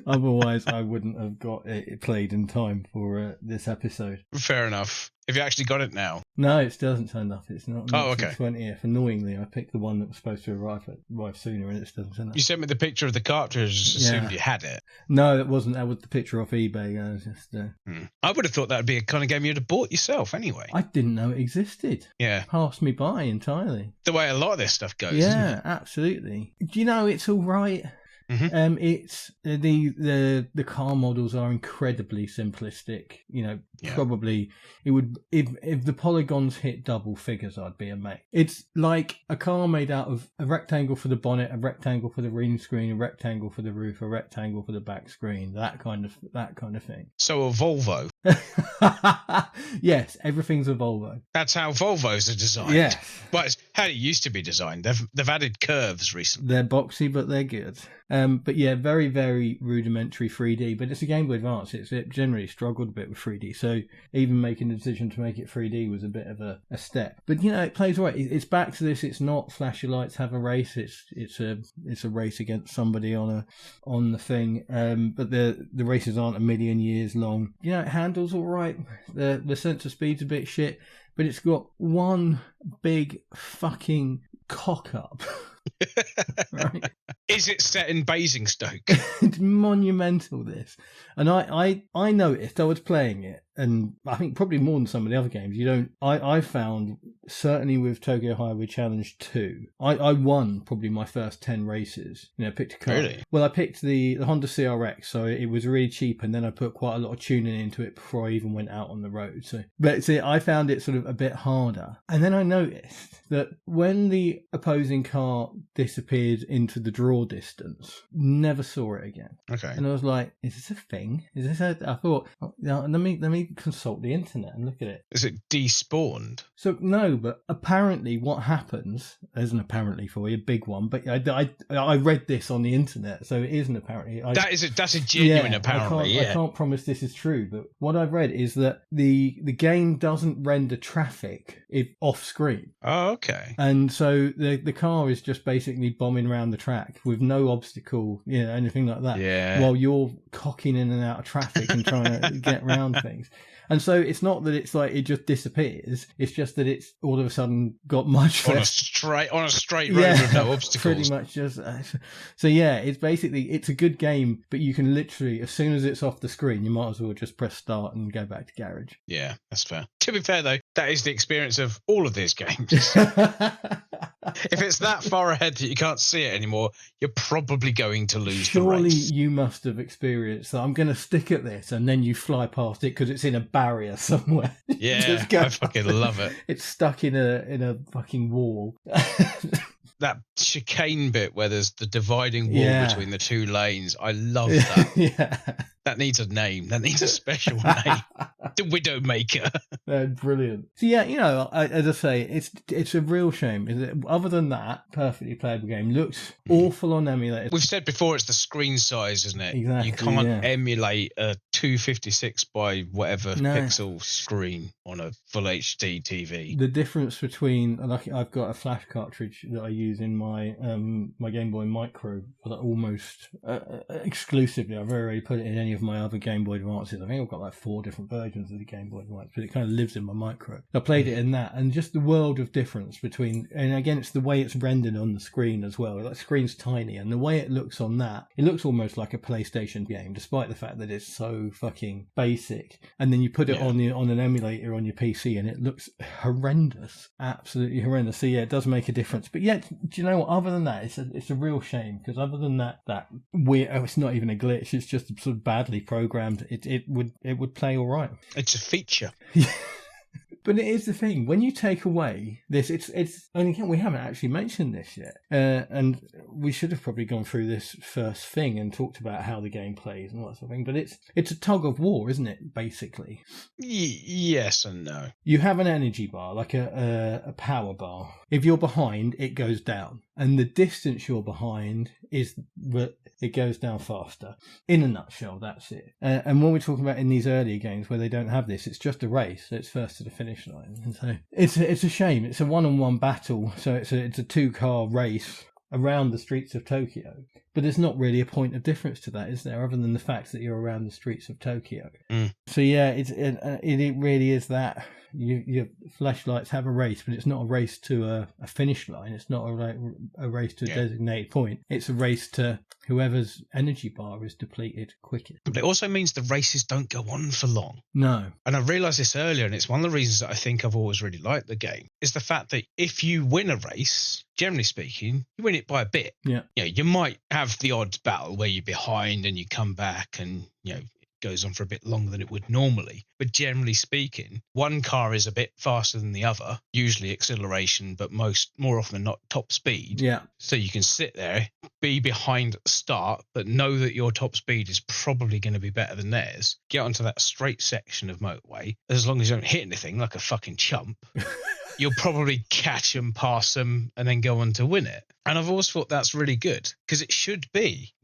Otherwise, I wouldn't have got it played in time for this episode. Fair enough. Have you actually got it now? No, it still hasn't turned up. It's not. Oh, okay. 20th. Annoyingly, I picked the one that was supposed to arrive sooner, and it still hasn't turned up. You sent me the picture of the cartridge. Assumed you had it. No, it wasn't. That was the picture off eBay. I was just. I would have thought that would be a kind of game you'd have bought yourself anyway. I didn't know it existed. Yeah, passed me by entirely. The way a lot of this stuff goes. Yeah, isn't it? Absolutely. Do you know it's all right? It's the car models are incredibly simplistic. Probably it would if the polygons hit double figures, I'd be amazed. It's like a car made out of a rectangle for the bonnet, a rectangle for the windscreen, a rectangle for the roof, a rectangle for the back screen. That kind of thing. So a Volvo. Yes, everything's a Volvo. That's how Volvos are designed. Yeah, but it's how it used to be designed. They've added curves recently. They're boxy, but they're good. But yeah, very, very rudimentary 3D, but it's a Game Boy Advance. It generally struggled a bit with 3D, so even making the decision to make it 3D was a bit of a step. But it plays right. It's back to this. It's not flash your lights, have a race. It's a race against somebody on the thing. But the races aren't a million years long. It handles all right. The sense of speed's a bit shit, but it's got one big fucking cock up. Right. Is it set in Basingstoke? It's monumental, this. And I noticed, I was playing it, and I think probably more than some of the other games, I found, certainly with Tokyo Highway Challenge 2, I won probably my first 10 races. Picked a car. Really? Well, I picked the Honda CRX, so it was really cheap, and then I put quite a lot of tuning into it before I even went out on the road. But I found it sort of a bit harder. And then I noticed that when the opposing car disappeared into the draw distance, never saw it again. Okay. And I was like, is this a thing? I thought, let me consult the internet and look at it. Is it despawned? So no, but apparently what happens, there's an apparently for you, a big one, but I read this on the internet, so it isn't apparently. That's a genuine apparently. I can't promise this is true, but what I've read is that the game doesn't render traffic off screen. Oh, okay. And so the car is just basically bombing around the track with no obstacle, anything like that. Yeah. While you're cocking in and out of traffic and trying to get around things. And so it's not that it's like it just disappears. It's just that it's all of a sudden got much on a straight road with no obstacles. Pretty much just. So yeah, it's a good game, but you can literally, as soon as it's off the screen, you might as well just press start and go back to garage. Yeah, that's fair. To be fair though, that is the experience of all of these games. If it's that far ahead that you can't see it anymore, you're probably going to lose Surely the race. You must have experienced that. I'm going to stick at this, and then you fly past it because it's in a barrier somewhere. Yeah, I fucking love it. It's stuck in a fucking wall. That chicane bit where there's the dividing wall between the two lanes. I love that. Yeah. That needs a name. That needs a special name. The Widowmaker. Brilliant. So yeah, as I say, it's a real shame. Other than that, perfectly playable game. Looks awful on emulator. We've said before it's the screen size, isn't it? Exactly. You can't emulate a 256 by whatever pixel screen on a full HD TV. The difference between, I've got a flash cartridge that I use in my my Game Boy Micro almost exclusively. I've already put it in any of my other Game Boy Advances. I think I've got like 4 different versions of the Game Boy Advance, but it kind of lives in my Micro. I played it in that, and just the world of difference between, and again, it's the way it's rendered on the screen as well. That screen's tiny, and the way it looks on that, it looks almost like a PlayStation game, despite the fact that it's so fucking basic. And then you put it on an emulator on your PC, and it looks horrendous, absolutely horrendous. So yeah, it does make a difference. But yeah, do you know what? Other than that, it's a real shame, because other than that weird, it's not even a glitch. It's just sort of badly programmed. It would play all right. It's a feature. But it is the thing, when you take away this, it's and again, we haven't actually mentioned this yet, and we should have probably gone through this first thing and talked about how the game plays and all that sort of thing, but it's a tug of war, isn't it, basically? Yes and no. You have an energy bar, like a power bar. If you're behind, it goes down, and the distance you're behind it goes down faster. In a nutshell, that's it. And when we're talking about in these earlier games where they don't have this, it's just a race. It's first to the finish line. And so it's a shame. It's a one-on-one battle. So it's a 2-car race around the streets of Tokyo. But there's not really a point of difference to that, is there, other than the fact that you're around the streets of Tokyo. So yeah, it really is that. Your flashlights have a race, but it's not a race to a finish line. It's not a race to a designated point. It's a race to whoever's energy bar is depleted quickest. But it also means the races don't go on for long. No. And I realised this earlier, and it's one of the reasons that I think I've always really liked the game, is the fact that if you win a race, generally speaking, you win it by a bit. Yeah. You might have the odd battle where you're behind and you come back and, goes on for a bit longer than it would normally. But generally speaking, one car is a bit faster than the other, usually acceleration, but more often than not top speed. Yeah. So you can sit there, be behind at the start, but know that your top speed is probably going to be better than theirs. Get onto that straight section of motorway. As long as you don't hit anything like a fucking chump, you'll probably catch them, pass them, and then go on to win it. And I've always thought that's really good, because it should be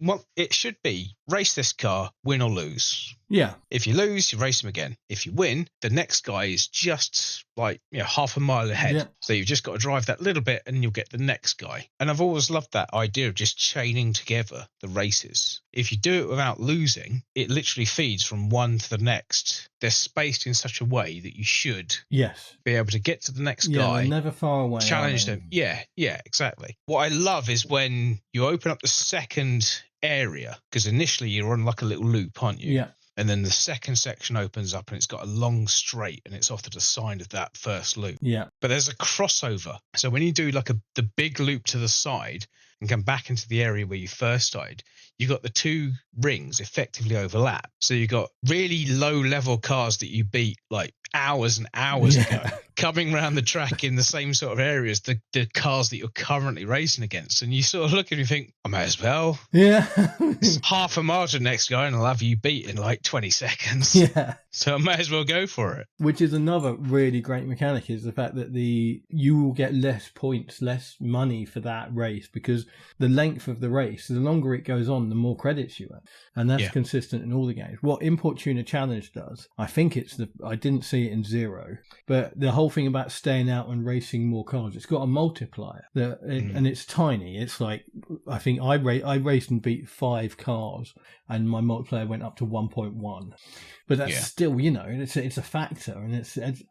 race this car, win or lose. Yeah. If you lose, you race them again. If you win, the next guy is just like half a mile ahead. Yeah. So you've just got to drive that little bit and you'll get the next guy. And I've always loved that idea of just chaining together the races. If you do it without losing, it literally feeds from one to the next. They're spaced in such a way that you should be able to get to the next guy. They're never far away. Challenge them. Yeah, exactly. What I love is when you open up the second area, because initially you're on like a little loop, aren't you? Yeah. And then the second section opens up and it's got a long straight and it's off to the side of that first loop. Yeah. But there's a crossover. So when you do like the big loop to the side and come back into the area where you first started, you've got the two rings effectively overlap. So you've got really low level cars that you beat like hours and hours ago coming around the track in the same sort of areas, the cars that you're currently racing against. And you sort of look and you think, I might as well. Yeah. It's half a mile to the next guy and I'll have you beat in like 20 seconds. Yeah. So I might as well go for it. Which is another really great mechanic, is the fact that you will get less points, less money for that race, because the length of the race, the longer it goes on, the more credits you have. And that's consistent in all the games. What Import Tuner Challenge does, I think I didn't see it in Zero, but the whole thing about staying out and racing more cars, it's got a multiplier and it's tiny. It's like, I think I raced and beat 5 cars and my multiplier went up to 1.1. But that's still, it's a factor, and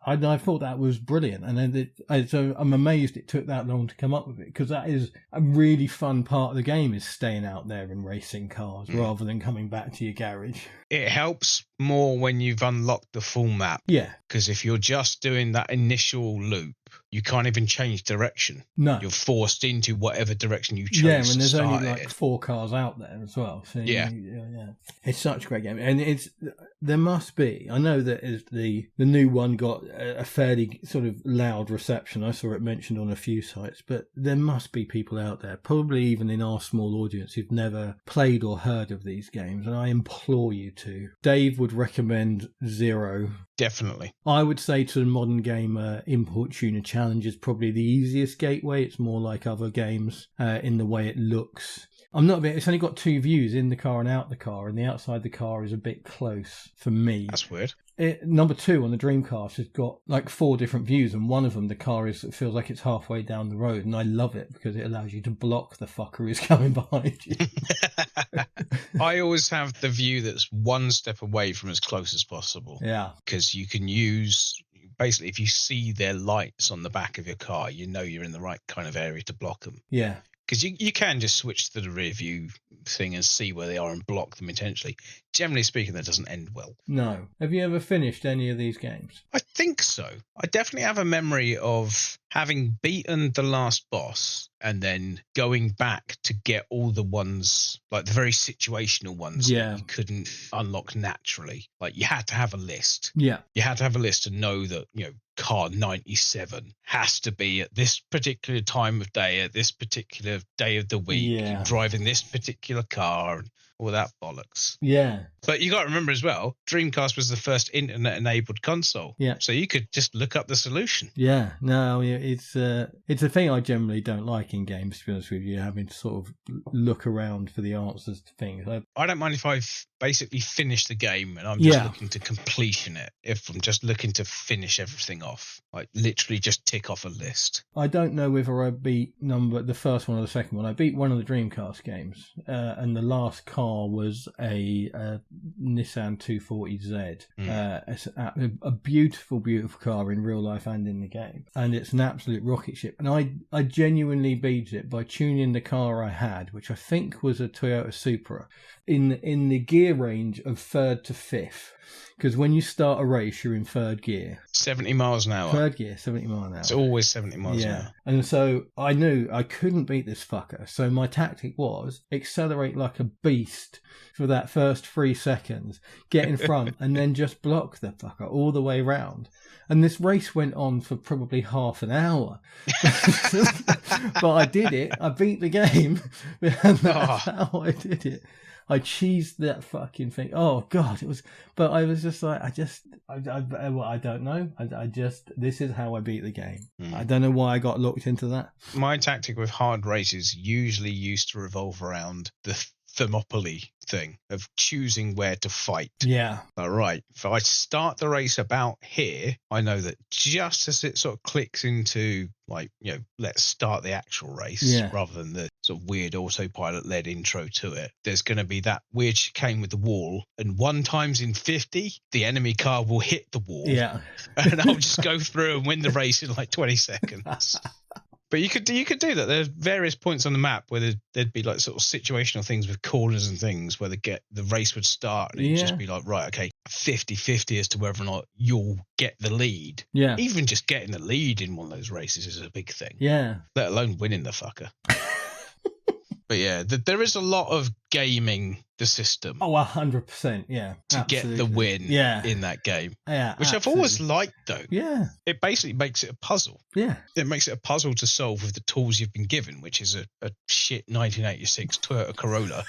I thought that was brilliant, and so I'm amazed it took that long to come up with it, because that is a really fun part of the game, is staying out there and racing cars rather than coming back to your garage. It helps more when you've unlocked the full map. Yeah. Because if you're just doing that initial loop, you can't even change direction. No. You're forced into whatever direction you chose. Yeah, when there's only like 4 cars out there as well. So yeah. It's such a great game. And there must be, I know that the new one got a fairly sort of loud reception. I saw it mentioned on a few sites, but there must be people out there, probably even in our small audience, who've never played or heard of these games. And I implore you to. Dave would recommend Zero. Definitely. I would say to the modern gamer, Import Tuner Challenge is probably the easiest gateway. It's more like other games in the way it looks. It's only got 2 views, in the car and out the car, and the outside the car is a bit close for me. That's weird. Number 2 on the Dreamcast has got like 4 different views, and one of them, the car it feels like it's halfway down the road, and I love it because it allows you to block the fucker who's coming behind you. I always have the view that's one step away from as close as possible. Yeah. Because you can use, basically, if you see their lights on the back of your car, you know you're in the right kind of area to block them. Yeah. Because you can just switch to the rear view thing and see where they are and block them intentionally. Generally speaking, that doesn't end well. No. Have you ever finished any of these games? I think so. I definitely have a memory of having beaten the last boss and then going back to get all the ones, like the very situational ones that you couldn't unlock naturally. Like you had to have a list. Yeah. You had to have a list to know that, car 97 has to be at this particular time of day, at this particular day of the week, driving this particular car and all that bollocks. Yeah. But you got to remember as well, Dreamcast was the first internet-enabled console. Yeah. So you could just look up the solution. Yeah. No, it's a thing I generally don't like in games, to be honest with you, having to sort of look around for the answers to things. I don't mind if I've basically finished the game and I'm just looking to completion it. If I'm just looking to finish everything off, like literally just tick off a list. I don't know whether I beat the first one or the second one. I beat one of the Dreamcast games, and the last car was a Nissan 240Z. It's a beautiful, beautiful car in real life and in the game, and it's an absolute rocket ship. And I genuinely beat it by tuning the car I had, which I think was a Toyota Supra, in the gear range of 3rd to 5th. Because when you start a race, you're in 3rd gear. 70 miles an hour. 3rd gear, 70 miles an hour. It's always 70 miles an hour. And so I knew I couldn't beat this fucker. So my tactic was accelerate like a beast for that first 3 seconds, get in front, and then just block the fucker all the way round. And this race went on for probably half an hour. But I did it. I beat the game. And that's how I did it. I cheesed that fucking thing. Oh God, it was. But I was just like, I don't know. This is how I beat the game. I don't know why I got looked into that. My tactic with hard races usually used to revolve around the Thermopylae thing of choosing where to fight. Yeah. All right. If I start the race about here, I know that just as it sort of clicks into let's start the actual race rather than the sort of weird autopilot led intro to it, there's going to be that weird chicane with the wall, and 1 times in 50 the enemy car will hit the wall, and I'll just go through and win the race in like 20 seconds. But you could do that. There's various points on the map where there'd be like sort of situational things with corners and things where the race would start, and it'd just be like, right, okay, 50-50 as to whether or not you'll get the lead. Yeah. Even just getting the lead in one of those races is a big thing. Yeah. Let alone winning the fucker. But yeah, there is a lot of gaming the system. Oh, 100%, yeah. To get the win in that game. Yeah, which I've always liked, though. Yeah. It basically makes it a puzzle. Yeah. It makes it a puzzle to solve with the tools you've been given, which is a shit 1986 Toyota Corolla.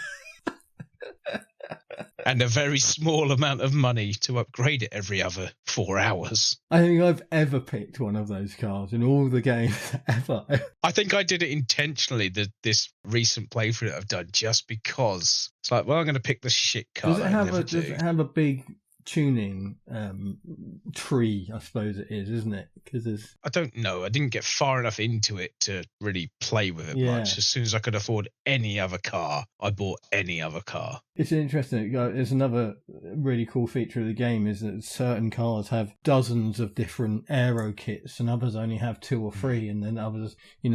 And a very small amount of money to upgrade it every other 4 hours. I think I've ever picked one of those cars in all the games ever. I think I did it intentionally, this recent playthrough that I've done, just because it's like, well, I'm going to pick the shit car. Does it have a big tuning tree, I suppose it is, isn't it? Because I don't know. I didn't get far enough into it to really play with it much. As soon as I could afford any other car, I bought any other car. It's interesting. There's another really cool feature of the game is that certain cars have dozens of different aero kits, and others only have 2 or 3, and then others, the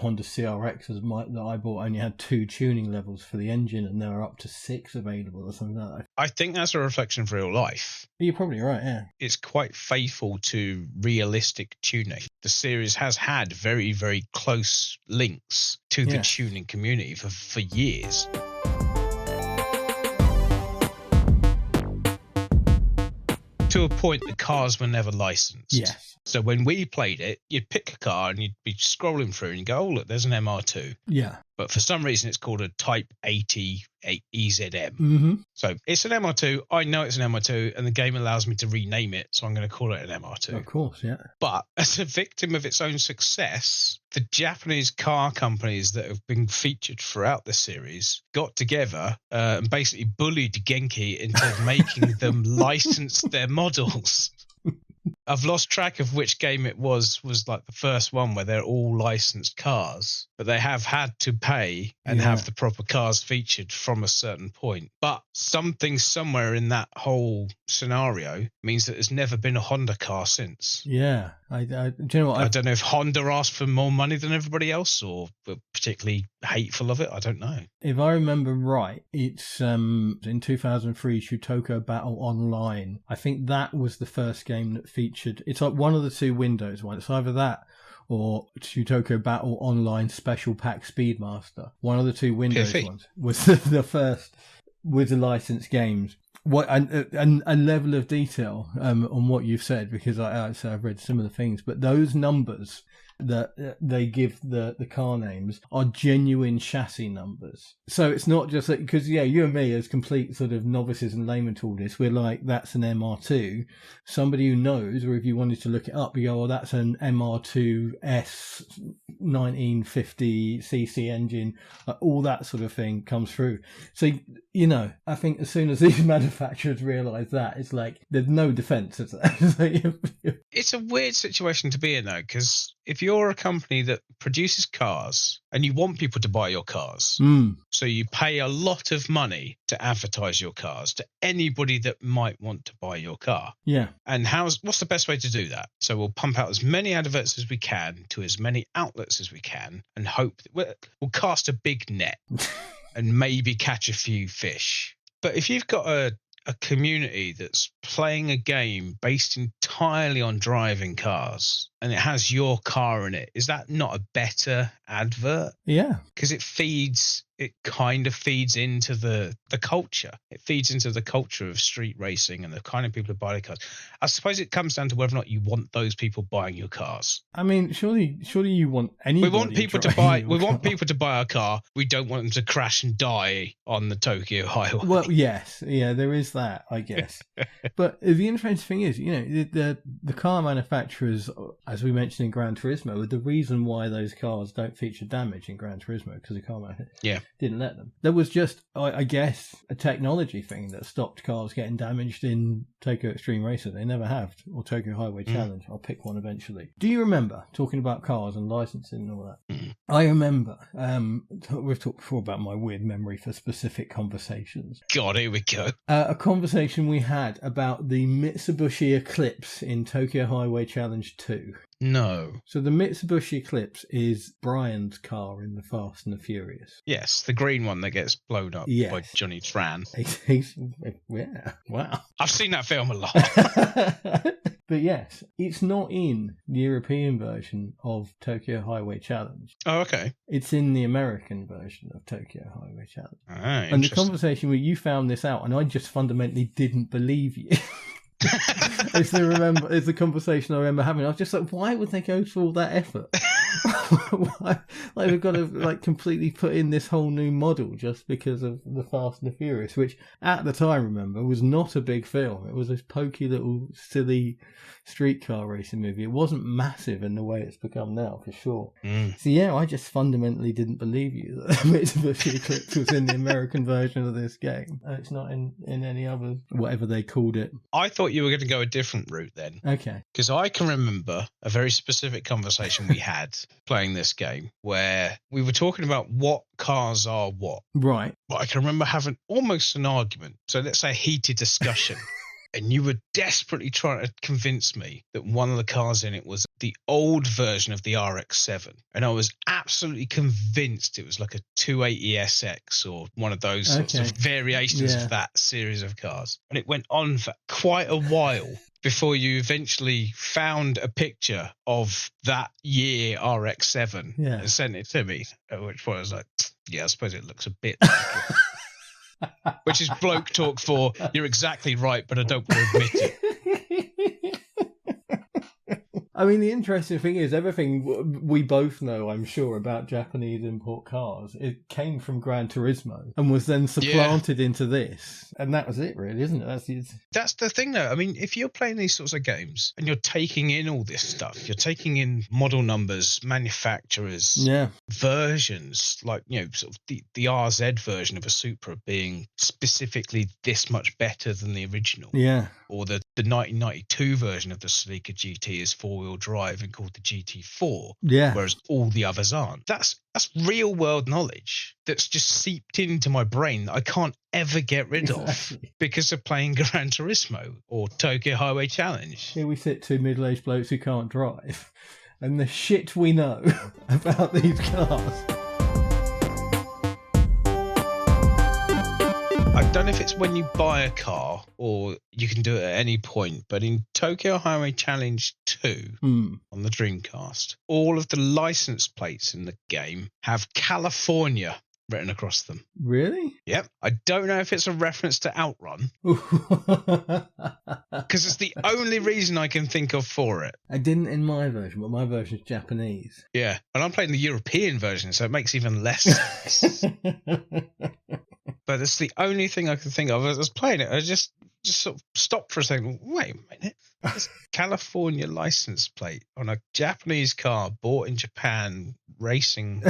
Honda CRXs that I bought only had 2 tuning levels for the engine, and there are up to 6 available or something like that. I think that's a reflection of real life. You're probably right, yeah. It's quite faithful to realistic tuning. The series has had very, very close links to the tuning community for years. To a point, the cars were never licensed. Yes. So when we played it, you'd pick a car and you'd be scrolling through and you go, oh, look, there's an MR2. Yeah. But for some reason, it's called a Type 80 EZM. Mm-hmm. So it's an MR2. I know it's an MR2, and the game allows me to rename it, so I'm going to call it an MR2. Of course, yeah. But as a victim of its own success, the Japanese car companies that have been featured throughout the series got together and basically bullied Genki into making them license their models. I've lost track of which game it was like the first one where they're all licensed cars, but they have had to pay and have the proper cars featured from a certain point. But something somewhere in that whole scenario means that there's never been a Honda car since. Yeah. Do you know what? I don't know if Honda asked for more money than everybody else or were particularly hateful of it. I don't know. If I remember right, it's in 2003, Shutoko Battle Online. I think that was the first game that featured. It's like one of the two Windows ones. It's either that or Shutoko Battle Online Special Pack Speedmaster. One of the two Windows ones was the first with the licensed games. What and a level of detail on what you've said, because I've read similar things, but those numbers that they give the car names are genuine chassis numbers. So it's not just like, because you and me as complete sort of novices and laymen to all this, we're like, that's an MR2. Somebody who knows, or if you wanted to look it up, you go, oh, that's an MR2S 1950 cc engine, like all that sort of thing comes through. So I think as soon as these manufacturers realise that, it's like there's no defence. It's a weird situation to be in though, because if you're a company that produces cars and you want people to buy your cars, so you pay a lot of money to advertise your cars to anybody that might want to buy your car. Yeah. And what's the best way to do that? So we'll pump out as many adverts as we can to as many outlets as we can and hope that we'll cast a big net and maybe catch a few fish. But if you've got a community that's playing a game based entirely on driving cars and it has your car in it, is that not a better advert? Yeah. Because it kind of feeds into the culture. It feeds into the culture of street racing and the kind of people who buy the cars. I suppose it comes down to whether or not you want those people buying your cars. I mean, surely you want anybody. We want people to buy our car. We don't want them to crash and die on the Tokyo highway. Well, yes, yeah, there is that, I guess. But the interesting thing is, the car manufacturers, as we mentioned in Gran Turismo, the reason why those cars don't feature damage in Gran Turismo because the car manufacturer didn't let them. There was just, I guess, a technology thing that stopped cars getting damaged in Tokyo Extreme Racer. They never have, or Tokyo Highway Challenge. I'll pick one eventually. Do you remember, talking about cars and licensing and all that? I remember, we've talked before about my weird memory for specific conversations. God, here we go. A conversation we had about the Mitsubishi Eclipse in Tokyo Highway Challenge 2. No. So the Mitsubishi Eclipse is Brian's car in the Fast and the Furious. Yes, the green one that gets blown up by Johnny Tran. Yeah, wow. I've seen that film a lot. But yes, it's not in the European version of Tokyo Highway Challenge. Oh, okay. It's in the American version of Tokyo Highway Challenge. Ah, and the conversation where you found this out, and I just fundamentally didn't believe you. It's the conversation I remember having. I was just like, why would they go through all that effort? Why? Like, we've got to completely put in this whole new model just because of the Fast and the Furious, which at the time, remember, was not a big film. It was this pokey little silly streetcar racing movie. It wasn't massive in the way it's become now, for sure. So I just fundamentally didn't believe you that Mitsubishi Eclipse was in the American version of this game. It's not in any other, whatever they called it. I thought you were going to go a different route then. Okay. Because I can remember a very specific conversation we had playing this game where we were talking about what cars are what. Right. But I can remember having almost an argument. So let's say a heated discussion and you were desperately trying to convince me that one of the cars in it was the old version of the RX-7. And I was absolutely convinced it was like a 280SX or one of those sorts of variations of that series of cars. And it went on for quite a while before you eventually found a picture of that year RX-7 and sent it to me, at which point I was like, yeah, I suppose it looks a bit like it. Which is bloke talk for, you're exactly right, but I don't want to admit it. I mean, the interesting thing is everything we both know, I'm sure, about Japanese import cars, it came from Gran Turismo and was then supplanted into this. And that was it, really, isn't it? That's the thing, though. I mean, if you're playing these sorts of games and you're taking in all this stuff, you're taking in model numbers, manufacturers, versions, like, you know, sort of the RZ version of a Supra being specifically this much better than the original. Yeah. Or the 1992 version of the Celica GT is four-wheel drive and called the GT4, whereas all the others aren't. That's real-world knowledge that's just seeped into my brain that I can't ever get rid of because of playing Gran Turismo or Tokyo Highway Challenge. Here we sit, two middle-aged blokes who can't drive, and the shit we know about these cars. I don't know if it's when you buy a car or you can do it at any point, but in Tokyo Highway Challenge 2 on the Dreamcast, all of the license plates in the game have California written across them. Really? Yep. I don't know if it's a reference to Outrun, because it's the only reason I can think of for it. I didn't in my version, but my version is Japanese. Yeah, and I'm playing the European version, so it makes even less sense. But it's the only thing I can think of. As I was playing it, I just sort of stopped for a second. Wait a minute. This California license plate on a Japanese car bought in Japan, racing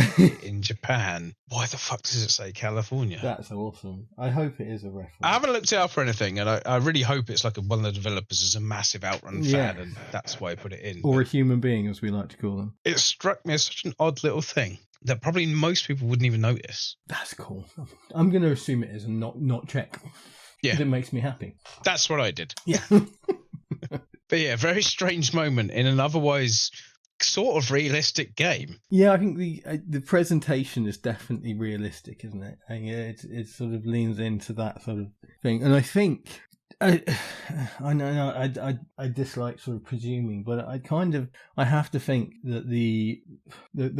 in Japan. Why the fuck does it say California? That's awesome. I hope it is a reference. I haven't looked it up or anything, and I really hope it's like one of the developers is a massive Outrun fan, and that's why I put it in. Or a human being, as we like to call them. It struck me as such an odd little thing that probably most people wouldn't even notice. That's cool. I'm going to assume it is and not check. Yeah. It makes me happy. That's what I did. Yeah. But yeah, very strange moment in an otherwise sort of realistic game. Yeah, I think the presentation is definitely realistic, isn't it? And it sort of leans into that sort of thing. And I think... I know I dislike sort of presuming, but I have to think that the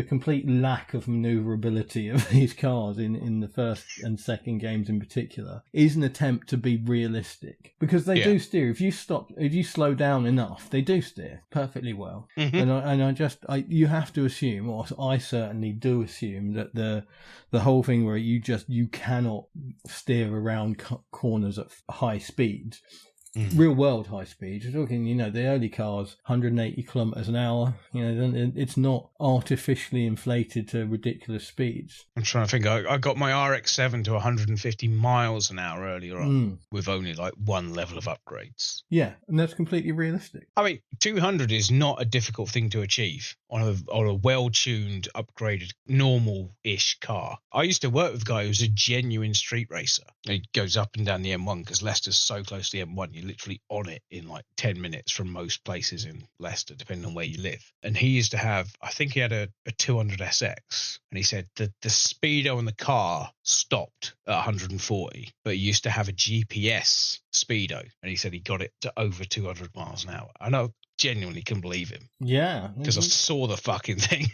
complete lack of maneuverability of these cars in the first and second games in particular is an attempt to be realistic, because they do steer. If you slow down enough, they do steer perfectly well. And you have to assume, or I certainly do assume, that the whole thing where you cannot steer around corners at high speeds, real world high speeds. You're talking, the early cars, 180 kilometers an hour. It's not artificially inflated to ridiculous speeds. I'm trying to think. I got my RX-7 to 150 miles an hour earlier on with only like one level of upgrades. Yeah, and that's completely realistic. I mean, 200 is not a difficult thing to achieve on a well-tuned, upgraded, normal-ish car. I used to work with a guy who's a genuine street racer. He goes up and down the M1 because Leicester's so close to the M1. You're literally on it in like 10 minutes from most places in Leicester, depending on where you live. And he used to have, I think he had a 200 SX. And he said the speedo in the car stopped at 140, but he used to have a GPS speedo. And he said he got it to over 200 miles an hour. I know. Genuinely can believe him. Yeah. Because I saw the fucking thing.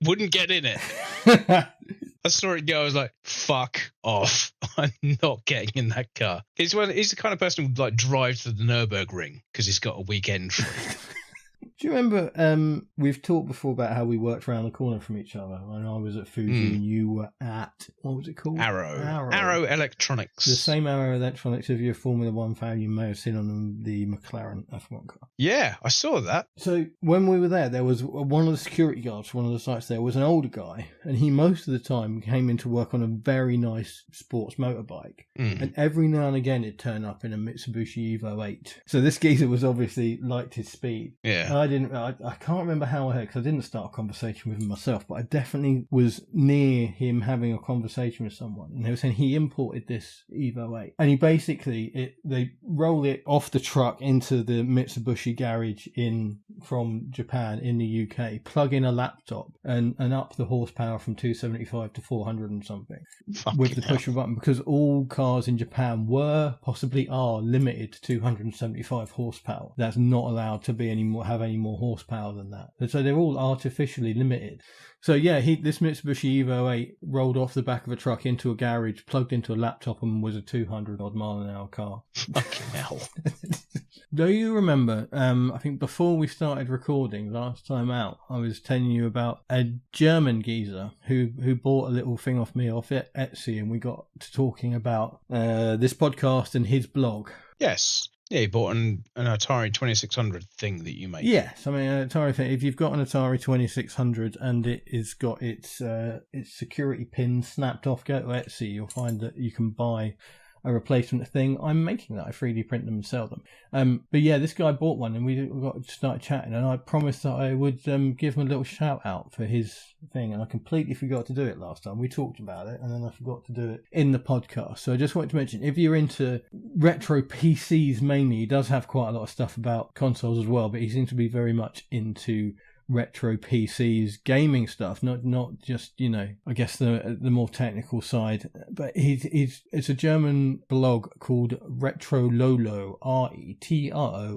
Wouldn't get in it. I saw it go. I was like, fuck off. I'm not getting in that car. He's the kind of person who would like drive to the Nürburgring because he's got a weekend free. Do you remember, we've talked before about how we worked around the corner from each other when I was at Fuji and you were at, what was it called? Arrow Electronics. The same Arrow Electronics. If you're a Formula One fan, you may have seen on the McLaren F1 car. Yeah, I saw that. So when we were there was one of the security guards for one of the sites there was an older guy, and he most of the time came in to work on a very nice sports motorbike. And every now and again it'd turn up in a Mitsubishi Evo 8. So this geezer was obviously liked his speed. Yeah. I can't remember how I heard, because I didn't start a conversation with him myself, but I definitely was near him having a conversation with someone, and they were saying he imported this Evo 8, and he basically, they roll it off the truck into the Mitsubishi garage from Japan in the UK, plug in a laptop and up the horsepower from 275 to 400 and something with the push of a button, because all cars in Japan possibly are limited to 275 horsepower. That's not allowed to be have any more horsepower than that. And so they're all artificially limited. So yeah, this Mitsubishi Evo 8 rolled off the back of a truck into a garage, plugged into a laptop, and was a 200 odd mile an hour car. Fucking hell. Do you remember, I think before we started recording last time out, I was telling you about a German geezer who bought a little thing off me off Etsy, and we got to talking about this podcast and his blog. Yes. Yeah, he bought an Atari 2600 thing that you made. Yes, I mean, an Atari thing. If you've got an Atari 2600 and it has got its security pins snapped off, go to Etsy. You'll find that you can buy a replacement thing. I'm making that. I 3D print them and sell them. But yeah, this guy bought one, and we got to start chatting, and I promised that I would give him a little shout out for his thing, and I completely forgot to do it last time. We talked about it, and then I forgot to do it in the podcast. So I just wanted to mention, if you're into retro PCs mainly, he does have quite a lot of stuff about consoles as well, but he seems to be very much into retro PCs, gaming stuff, not just, I guess the more technical side. But it's a German blog called Retrololo,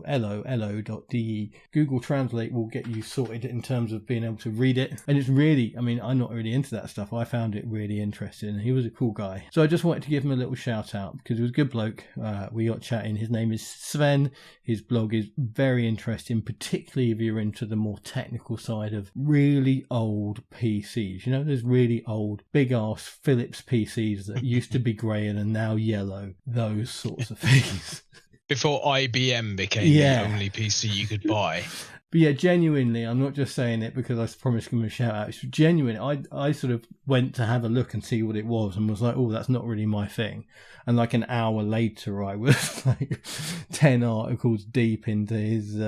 RETROLOLO.de. Google Translate will get you sorted in terms of being able to read it, and it's really, I mean, I'm not really into that stuff. I found it really interesting, and he was a cool guy, so I just wanted to give him a little shout out because he was a good bloke. We got chatting. His name is Sven. His blog is very interesting, particularly if you're into the more technical side of really old PCs. There's really old big ass Philips PCs that used to be grey and are now yellow, those sorts of things. Before IBM became the only PC you could buy. But yeah, genuinely, I'm not just saying it because I promised to give him a shout out. It's genuine. I sort of went to have a look and see what it was and was like, oh, that's not really my thing. And like an hour later, I was like 10 articles deep into his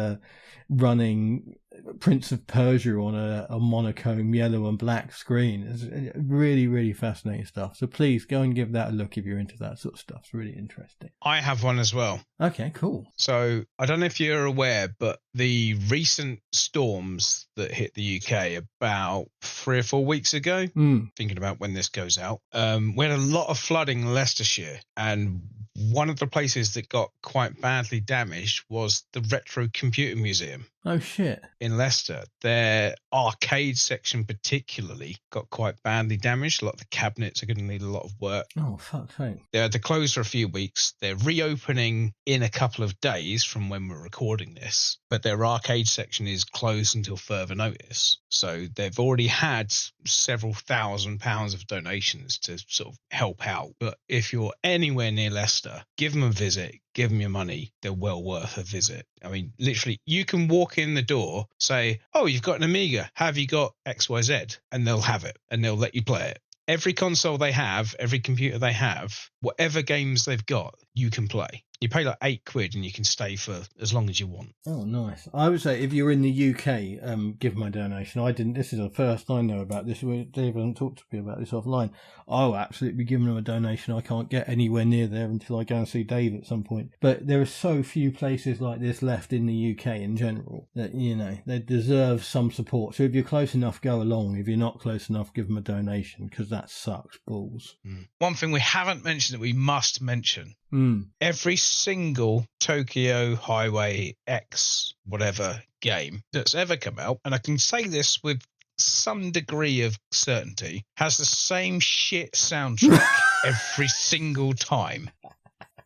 running Prince of Persia on a monochrome yellow and black screen. It's really, really fascinating stuff. So please go and give that a look if you're into that sort of stuff. It's really interesting. I have one as well. Okay, cool. So I don't know if you're aware, but the recent storms that hit the UK about 3 or 4 weeks ago, thinking about when this goes out, we had a lot of flooding in Leicestershire, and one of the places that got quite badly damaged was the Retro Computer Museum. Oh, shit. In Leicester. Their arcade section particularly got quite badly damaged. A lot of the cabinets are going to need a lot of work. Oh, fuck's sake. They had to close for a few weeks. They're reopening in a couple of days from when we're recording this, but their arcade section is closed until further notice. So they've already had several £1,000s of donations to sort of help out. But if you're anywhere near Leicester, give them a visit. Give them your money. They're well worth a visit. I mean, literally, you can walk in the door, say, oh, you've got an Amiga. Have you got XYZ? And they'll have it, and they'll let you play it. Every console they have, every computer they have, whatever games they've got, you can play. You pay like £8 and you can stay for as long as you want. Oh, nice. I would say if you're in the UK, give my donation. I didn't. This is the first I know about this. Dave hasn't talked to me about this offline. I'll absolutely be giving them a donation. I can't get anywhere near there until I go and see Dave at some point. But there are so few places like this left in the UK in general that, they deserve some support. So if you're close enough, go along. If you're not close enough, give them a donation, because that sucks balls. One thing we haven't mentioned that we must mention. Every single Tokyo Highway X whatever game that's ever come out, and I can say this with some degree of certainty, has the same shit soundtrack every single time.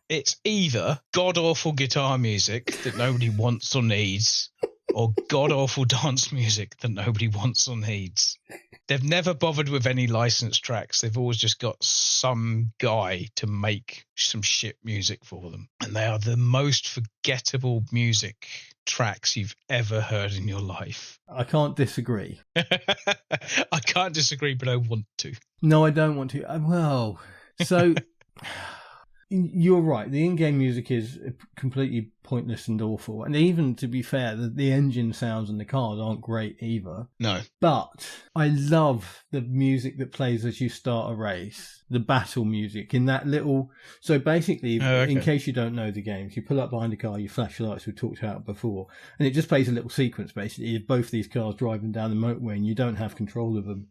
It's either god-awful guitar music that nobody wants or needs, or god-awful dance music that nobody wants or needs. They've never bothered with any licensed tracks. They've always just got some guy to make some shit music for them. And they are the most forgettable music tracks you've ever heard in your life. I can't disagree. I can't disagree, but I want to. No, I don't want to. Well, so You're right. The in-game music is completely pointless and awful. And even, to be fair, the engine sounds and the cars aren't great either. No. But I love the music that plays as you start a race. The battle music in that little... So basically, in case you don't know the games, you pull up behind a car, you flash the lights we talked about before, and it just plays a little sequence, basically, of both these cars driving down the motorway and you don't have control of them.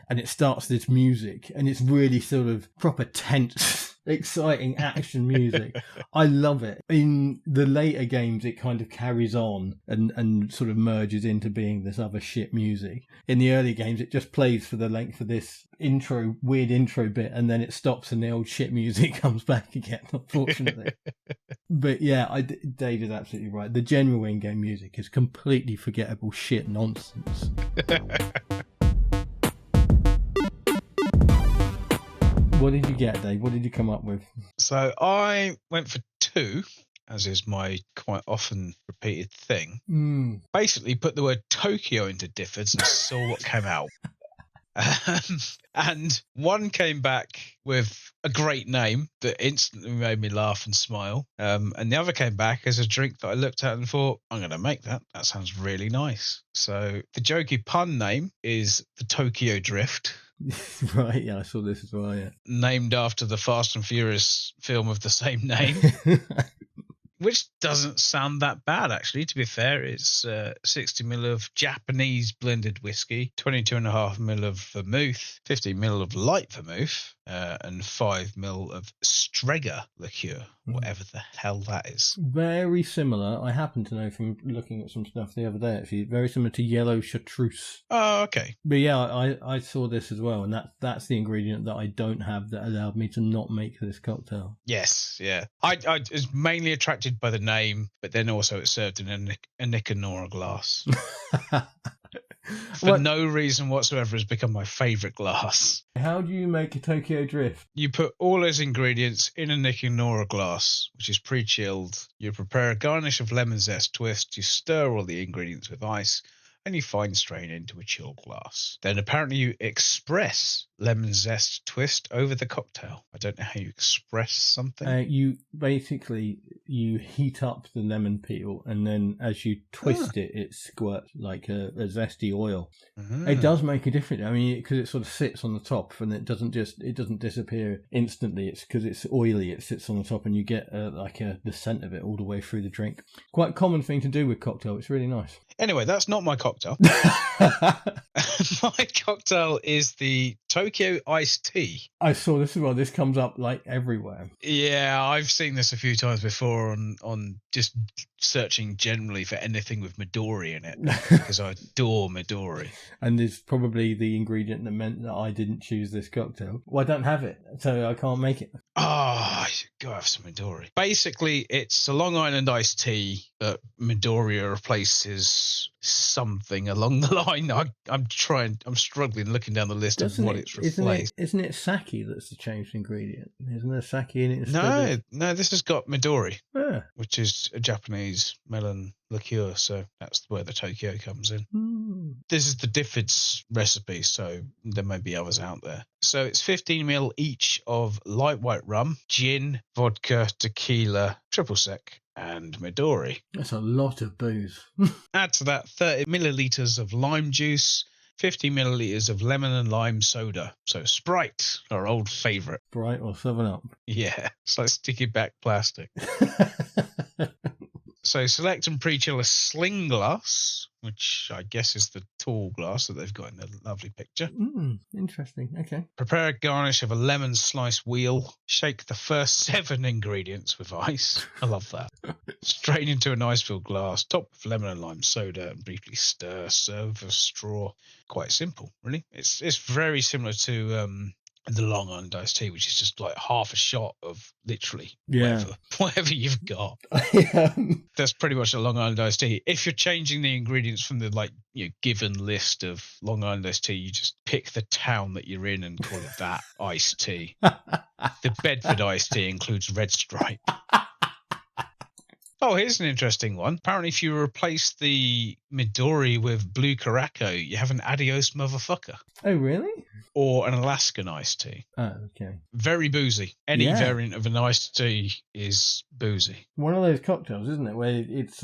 And it starts this music, and it's really sort of proper tense, exciting action music. I love it. In the later games, it kind of carries on and sort of merges into being this other shit music. In the early games, it just plays for the length of this weird intro bit, and then it stops and the old shit music comes back again, unfortunately. But yeah, Dave is absolutely right. The general in-game music is completely forgettable shit nonsense. What did you get, Dave? What did you come up with? So I went for 2, as is my quite often repeated thing. Basically put the word Tokyo into Diffords and saw what came out. And one came back with a great name that instantly made me laugh and smile. And the other came back as a drink that I looked at and thought, I'm going to make that. That sounds really nice. So the jokey pun name is the Tokyo Drift. Right, yeah, I saw this as well, yeah. Named after the Fast and Furious film of the same name. Which doesn't sound that bad, actually, to be fair. It's 60ml of Japanese blended whiskey, 22.5ml of vermouth, 50ml of light vermouth, and 5ml of Strega liqueur, whatever the hell that is. Very similar. I happen to know from looking at some stuff the other day, actually, very similar to yellow chartreuse. Oh, okay. But yeah, I saw this as well, and that's the ingredient that I don't have that allowed me to not make this cocktail. Yes, yeah. I was mainly attracted by the name, but then also it's served in a Nicanora glass. For no reason whatsoever, has become my favourite glass. How do you make a Tokyo Drift? You put all those ingredients in a Nicanora glass, which is pre-chilled. You prepare a garnish of lemon zest twist. You stir all the ingredients with ice, and you fine strain into a chilled glass. Then apparently you express lemon zest twist over the cocktail. I don't know how you express something. You heat up the lemon peel, and then as you twist it squirts like a zesty oil. It does make a difference. I mean, because it sort of sits on the top, and it doesn't disappear instantly. It's because it's oily. It sits on the top, and you get the scent of it all the way through the drink. Quite a common thing to do with cocktail. It's really nice. Anyway, that's not my cocktail. My cocktail is the Tokyo iced tea. I saw this as well. This comes up like everywhere. Yeah, I've seen this a few times before on just searching generally for anything with Midori in it, because I adore Midori. And it's probably the ingredient that meant that I didn't choose this cocktail. Well, I don't have it, so I can't make it. I should go have some Midori. Basically, it's a Long Island iced tea, but Midori replaces something along the line. I'm struggling looking down the list of what it's replaced. Isn't it sake that's the changed ingredient? Isn't there sake in it? No, this has got Midori, which is a Japanese melon liqueur, so that's where the Tokyo comes in. This is the Diffords recipe, so there may be others out there. So it's 15ml each of light white rum, gin, vodka, tequila, triple sec, and Midori. That's a lot of booze. Add to that 30 millilitres of lime juice, 50 millilitres of lemon and lime soda. So Sprite, our old favourite. Sprite or 7-Up. Yeah, it's like sticky back plastic. So select and pre-chill a sling glass, which I guess is the tall glass that they've got in the lovely picture. Interesting. Okay. Prepare a garnish of a lemon slice wheel. Shake the first 7 ingredients with ice. I love that. Strain into an ice-filled glass. Top with lemon and lime soda and briefly stir. Serve with a straw. Quite simple, really. It's very similar to the Long Island iced tea, which is just like half a shot of literally whatever you've got. That's pretty much a Long Island iced tea. If you're changing the ingredients from the given list of Long Island iced tea, you just pick the town that you're in and call it that iced tea. The Bedford iced tea includes Red Stripe. Oh, here's an interesting one. Apparently, if you replace the Midori with blue Caraco, you have an adios motherfucker. Oh, really? Or an Alaskan iced tea. Oh, okay. Very boozy. Any variant of an iced tea is boozy. One of those cocktails, isn't it? Where it's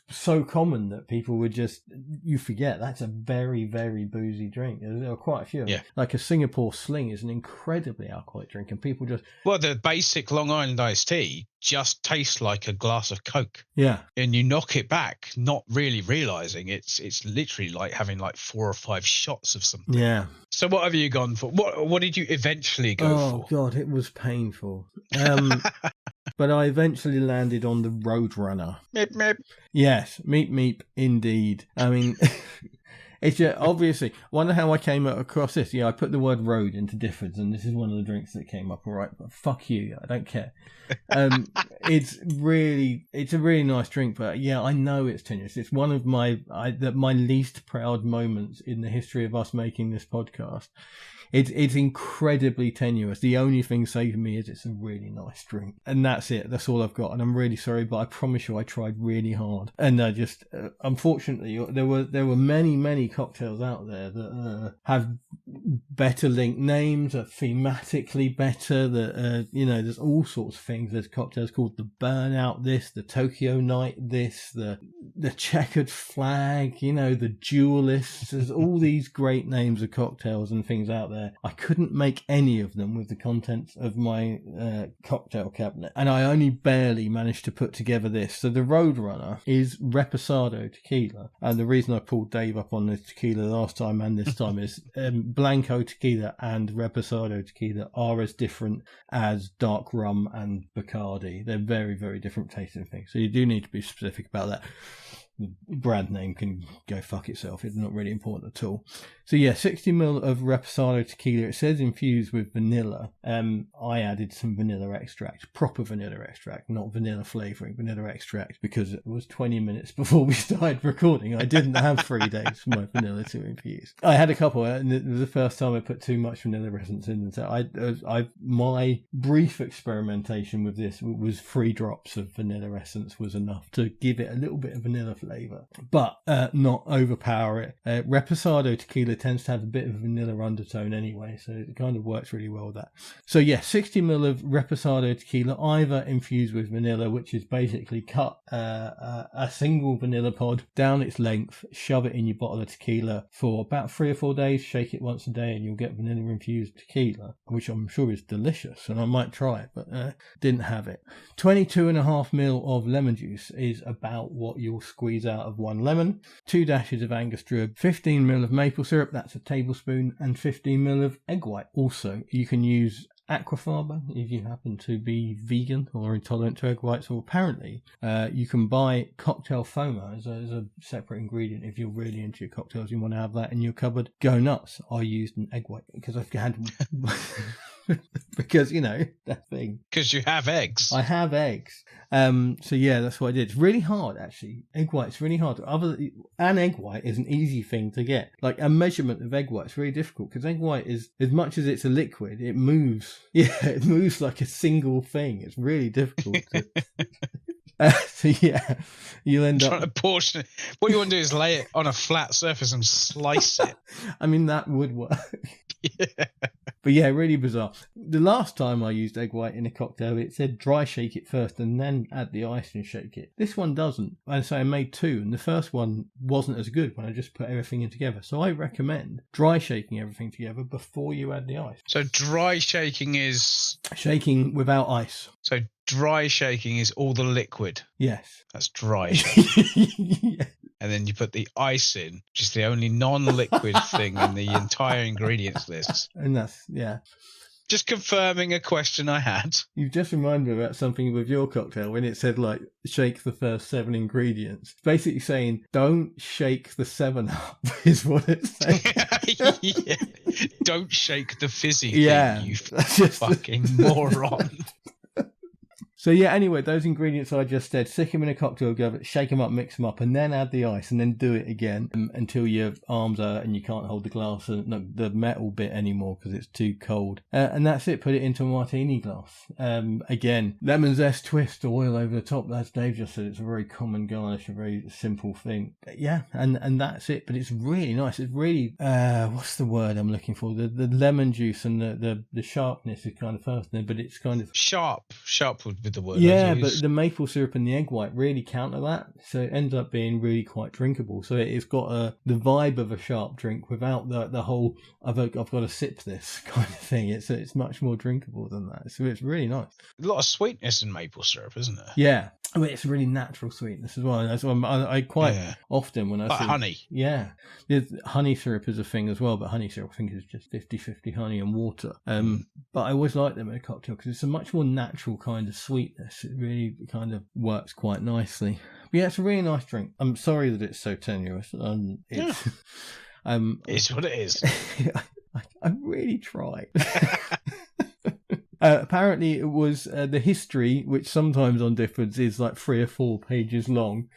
so common that people would just, you forget that's a very, very boozy drink. There are quite a few. Yeah. Like a Singapore Sling is an incredibly alcoholic drink, and people just... Well, the basic Long Island iced tea just tastes like a glass of Coke. Yeah. And you knock it back, not really realizing it's literally like having like 4 or 5 shots of something. Yeah. So what have you gone for? What did you eventually go for? Oh, God, it was painful. But I eventually landed on the Roadrunner. Meep, meep. Yes, meep, meep, indeed. I mean... It's just, obviously, wonder how I came across this. Yeah, I put the word road into Difford's, and this is one of the drinks that came up. All right, but fuck you, I don't care. It's a really nice drink, but yeah, I know it's tenuous. It's one of my least proud moments in the history of us making this podcast. It's incredibly tenuous. The only thing saving me is it's a really nice drink, and that's it. That's all I've got, and I'm really sorry, but I promise you, I tried really hard, and I just unfortunately there were many cocktails out there that have better linked names, are thematically better. That there's all sorts of things. There's cocktails called the Burnout, the Tokyo Night, the Checkered Flag, the Duelists. There's all these great names of cocktails and things out there. I couldn't make any of them with the contents of my cocktail cabinet, and I only barely managed to put together this. So the Roadrunner is Reposado tequila, and the reason I pulled Dave up on the tequila last time and this time is Blanco tequila and Reposado tequila are as different as dark rum and Bacardi. They're very, very different tasting things, so you do need to be specific about that. The brand name can go fuck itself. It's not really important at all. So yeah, 60 ml of Reposado tequila. It says infused with vanilla. I added some vanilla extract, proper vanilla extract, not vanilla flavouring, vanilla extract, because it was 20 minutes before we started recording. I didn't have 3 days for my vanilla to infuse. I had a couple, and it was the first time I put too much vanilla essence in. So my brief experimentation with this was 3 drops of vanilla essence was enough to give it a little bit of vanilla flavour, but not overpower it. Reposado tequila tends to have a bit of a vanilla undertone anyway, so it kind of works really well with that. So yeah, 60 ml of Reposado tequila, either infused with vanilla, which is basically cut a single vanilla pod down its length, shove it in your bottle of tequila for about 3 or 4 days, shake it once a day, and you'll get vanilla infused tequila, which I'm sure is delicious, and I might try it, but didn't have it. 22.5 ml of lemon juice is about what you'll squeeze out of 1 lemon, 2 dashes of Angostura, 15 ml of maple syrup, that's a tablespoon, and 15 ml of egg white. Also, you can use aquafaba if you happen to be vegan or intolerant to egg whites, or apparently you can buy cocktail foam as a separate ingredient if you're really into your cocktails, you want to have that in your cupboard. Go nuts. I used an egg white because I've had because that thing, because you have eggs. I have eggs. So yeah, that's what I did. It's really hard, actually. Egg white's really hard. An egg white is an easy thing to get. Like a measurement of egg white is really difficult, because egg white is, as much as it's a liquid, it moves. Yeah, it moves like a single thing. It's really difficult to... So yeah, you'll end up trying to portion it. What you want to do is lay it on a flat surface and slice it. I mean, that would work. Yeah. But yeah, really bizarre. The last time I used egg white in a cocktail, it said dry shake it first and then add the ice and shake it. This one doesn't. And so I made 2, and the first one wasn't as good when I just put everything in together. So I recommend dry shaking everything together before you add the ice. So dry shaking is... shaking without ice. So dry shaking is all the liquid? Yes. That's dry shaking. Yeah. And then you put the ice in, which is the only non-liquid thing in the entire ingredients list. And that's, yeah. Just confirming a question I had. You've just reminded me about something with your cocktail when it said, like, shake the first 7 ingredients. It's basically saying, don't shake the 7-Up is what it's saying. Yeah. Don't shake the fizzy thing, you fucking moron. So yeah, anyway, those ingredients I just said, stick them in a cocktail glove, shake them up, mix them up, and then add the ice, and then do it again until your arms are and you can't hold the glass and the metal bit anymore because it's too cold. And that's it. Put it into a martini glass. Again, lemon zest, twist, oil over the top. As Dave just said, it's a very common garnish, a very simple thing. But yeah, and that's it. But it's really nice. It's really what's the word I'm looking for? The lemon juice and the sharpness is kind of first there, but it's kind of sharp would be the word. Yeah, but the maple syrup and the egg white really counter that, so it ends up being really quite drinkable. So it's got the vibe of a sharp drink without the whole I've got to sip this kind of thing. It's much more drinkable than that. So it's really nice. A lot of sweetness in maple syrup, isn't there? Yeah. I mean, it's really natural sweetness as well. That's why I quite often when I see honey. Yeah. Honey syrup is a thing as well, but honey syrup I think is just 50-50 honey and water. But I always like them in a cocktail because it's a much more natural kind of sweetness. It really kind of works quite nicely. But yeah, it's a really nice drink. I'm sorry that it's so tenuous. It's what it is. I really tried. Apparently it was the history, which sometimes on Diffords is like 3 or 4 pages long,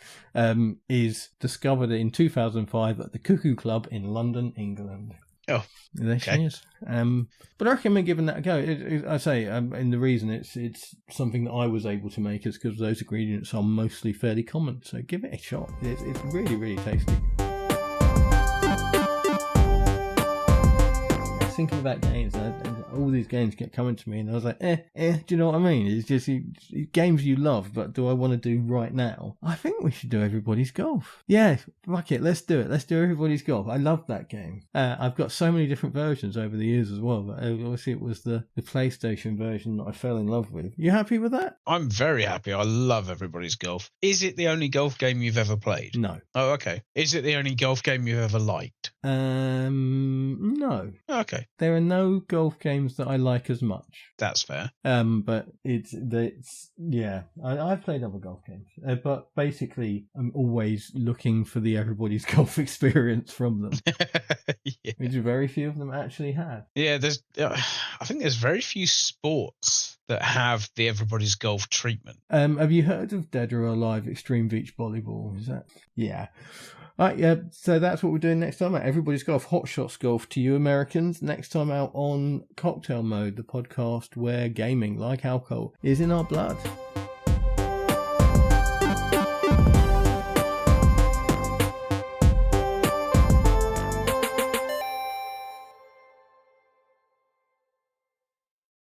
is discovered in 2005 at the Cuckoo Club in London, England. Oh, there she is. But I recommend giving that a go. I say, and the reason it's something that I was able to make is because those ingredients are mostly fairly common. So give it a shot. It's really, really tasty. Thinking about games, all these games kept coming to me, and I was like, do you know what I mean? It's just games you love, but do I want to do right now? I think we should do Everybody's Golf. Yeah, fuck it, let's do it. Let's do Everybody's Golf. I love that game. I've got so many different versions over the years as well, but obviously it was the PlayStation version that I fell in love with. You happy with that? I'm very happy. I love Everybody's Golf. Is it the only golf game you've ever played? No. Oh, okay. Is it the only golf game you've ever liked? No. Okay. There are no golf games that I like as much. That's fair. But it's I've played other golf games, but basically I'm always looking for the Everybody's Golf experience from them, which very few of them actually have. Yeah, I think there's very few sports that have the Everybody's Golf treatment. Have you heard of Dead or Alive Extreme Beach Volleyball? Is that? Yeah. Right, yeah, so that's what we're doing next time out. Everybody's Golf, Hot Shots Golf to you Americans. Next time out on Cocktail Mode, the podcast where gaming, like alcohol, is in our blood.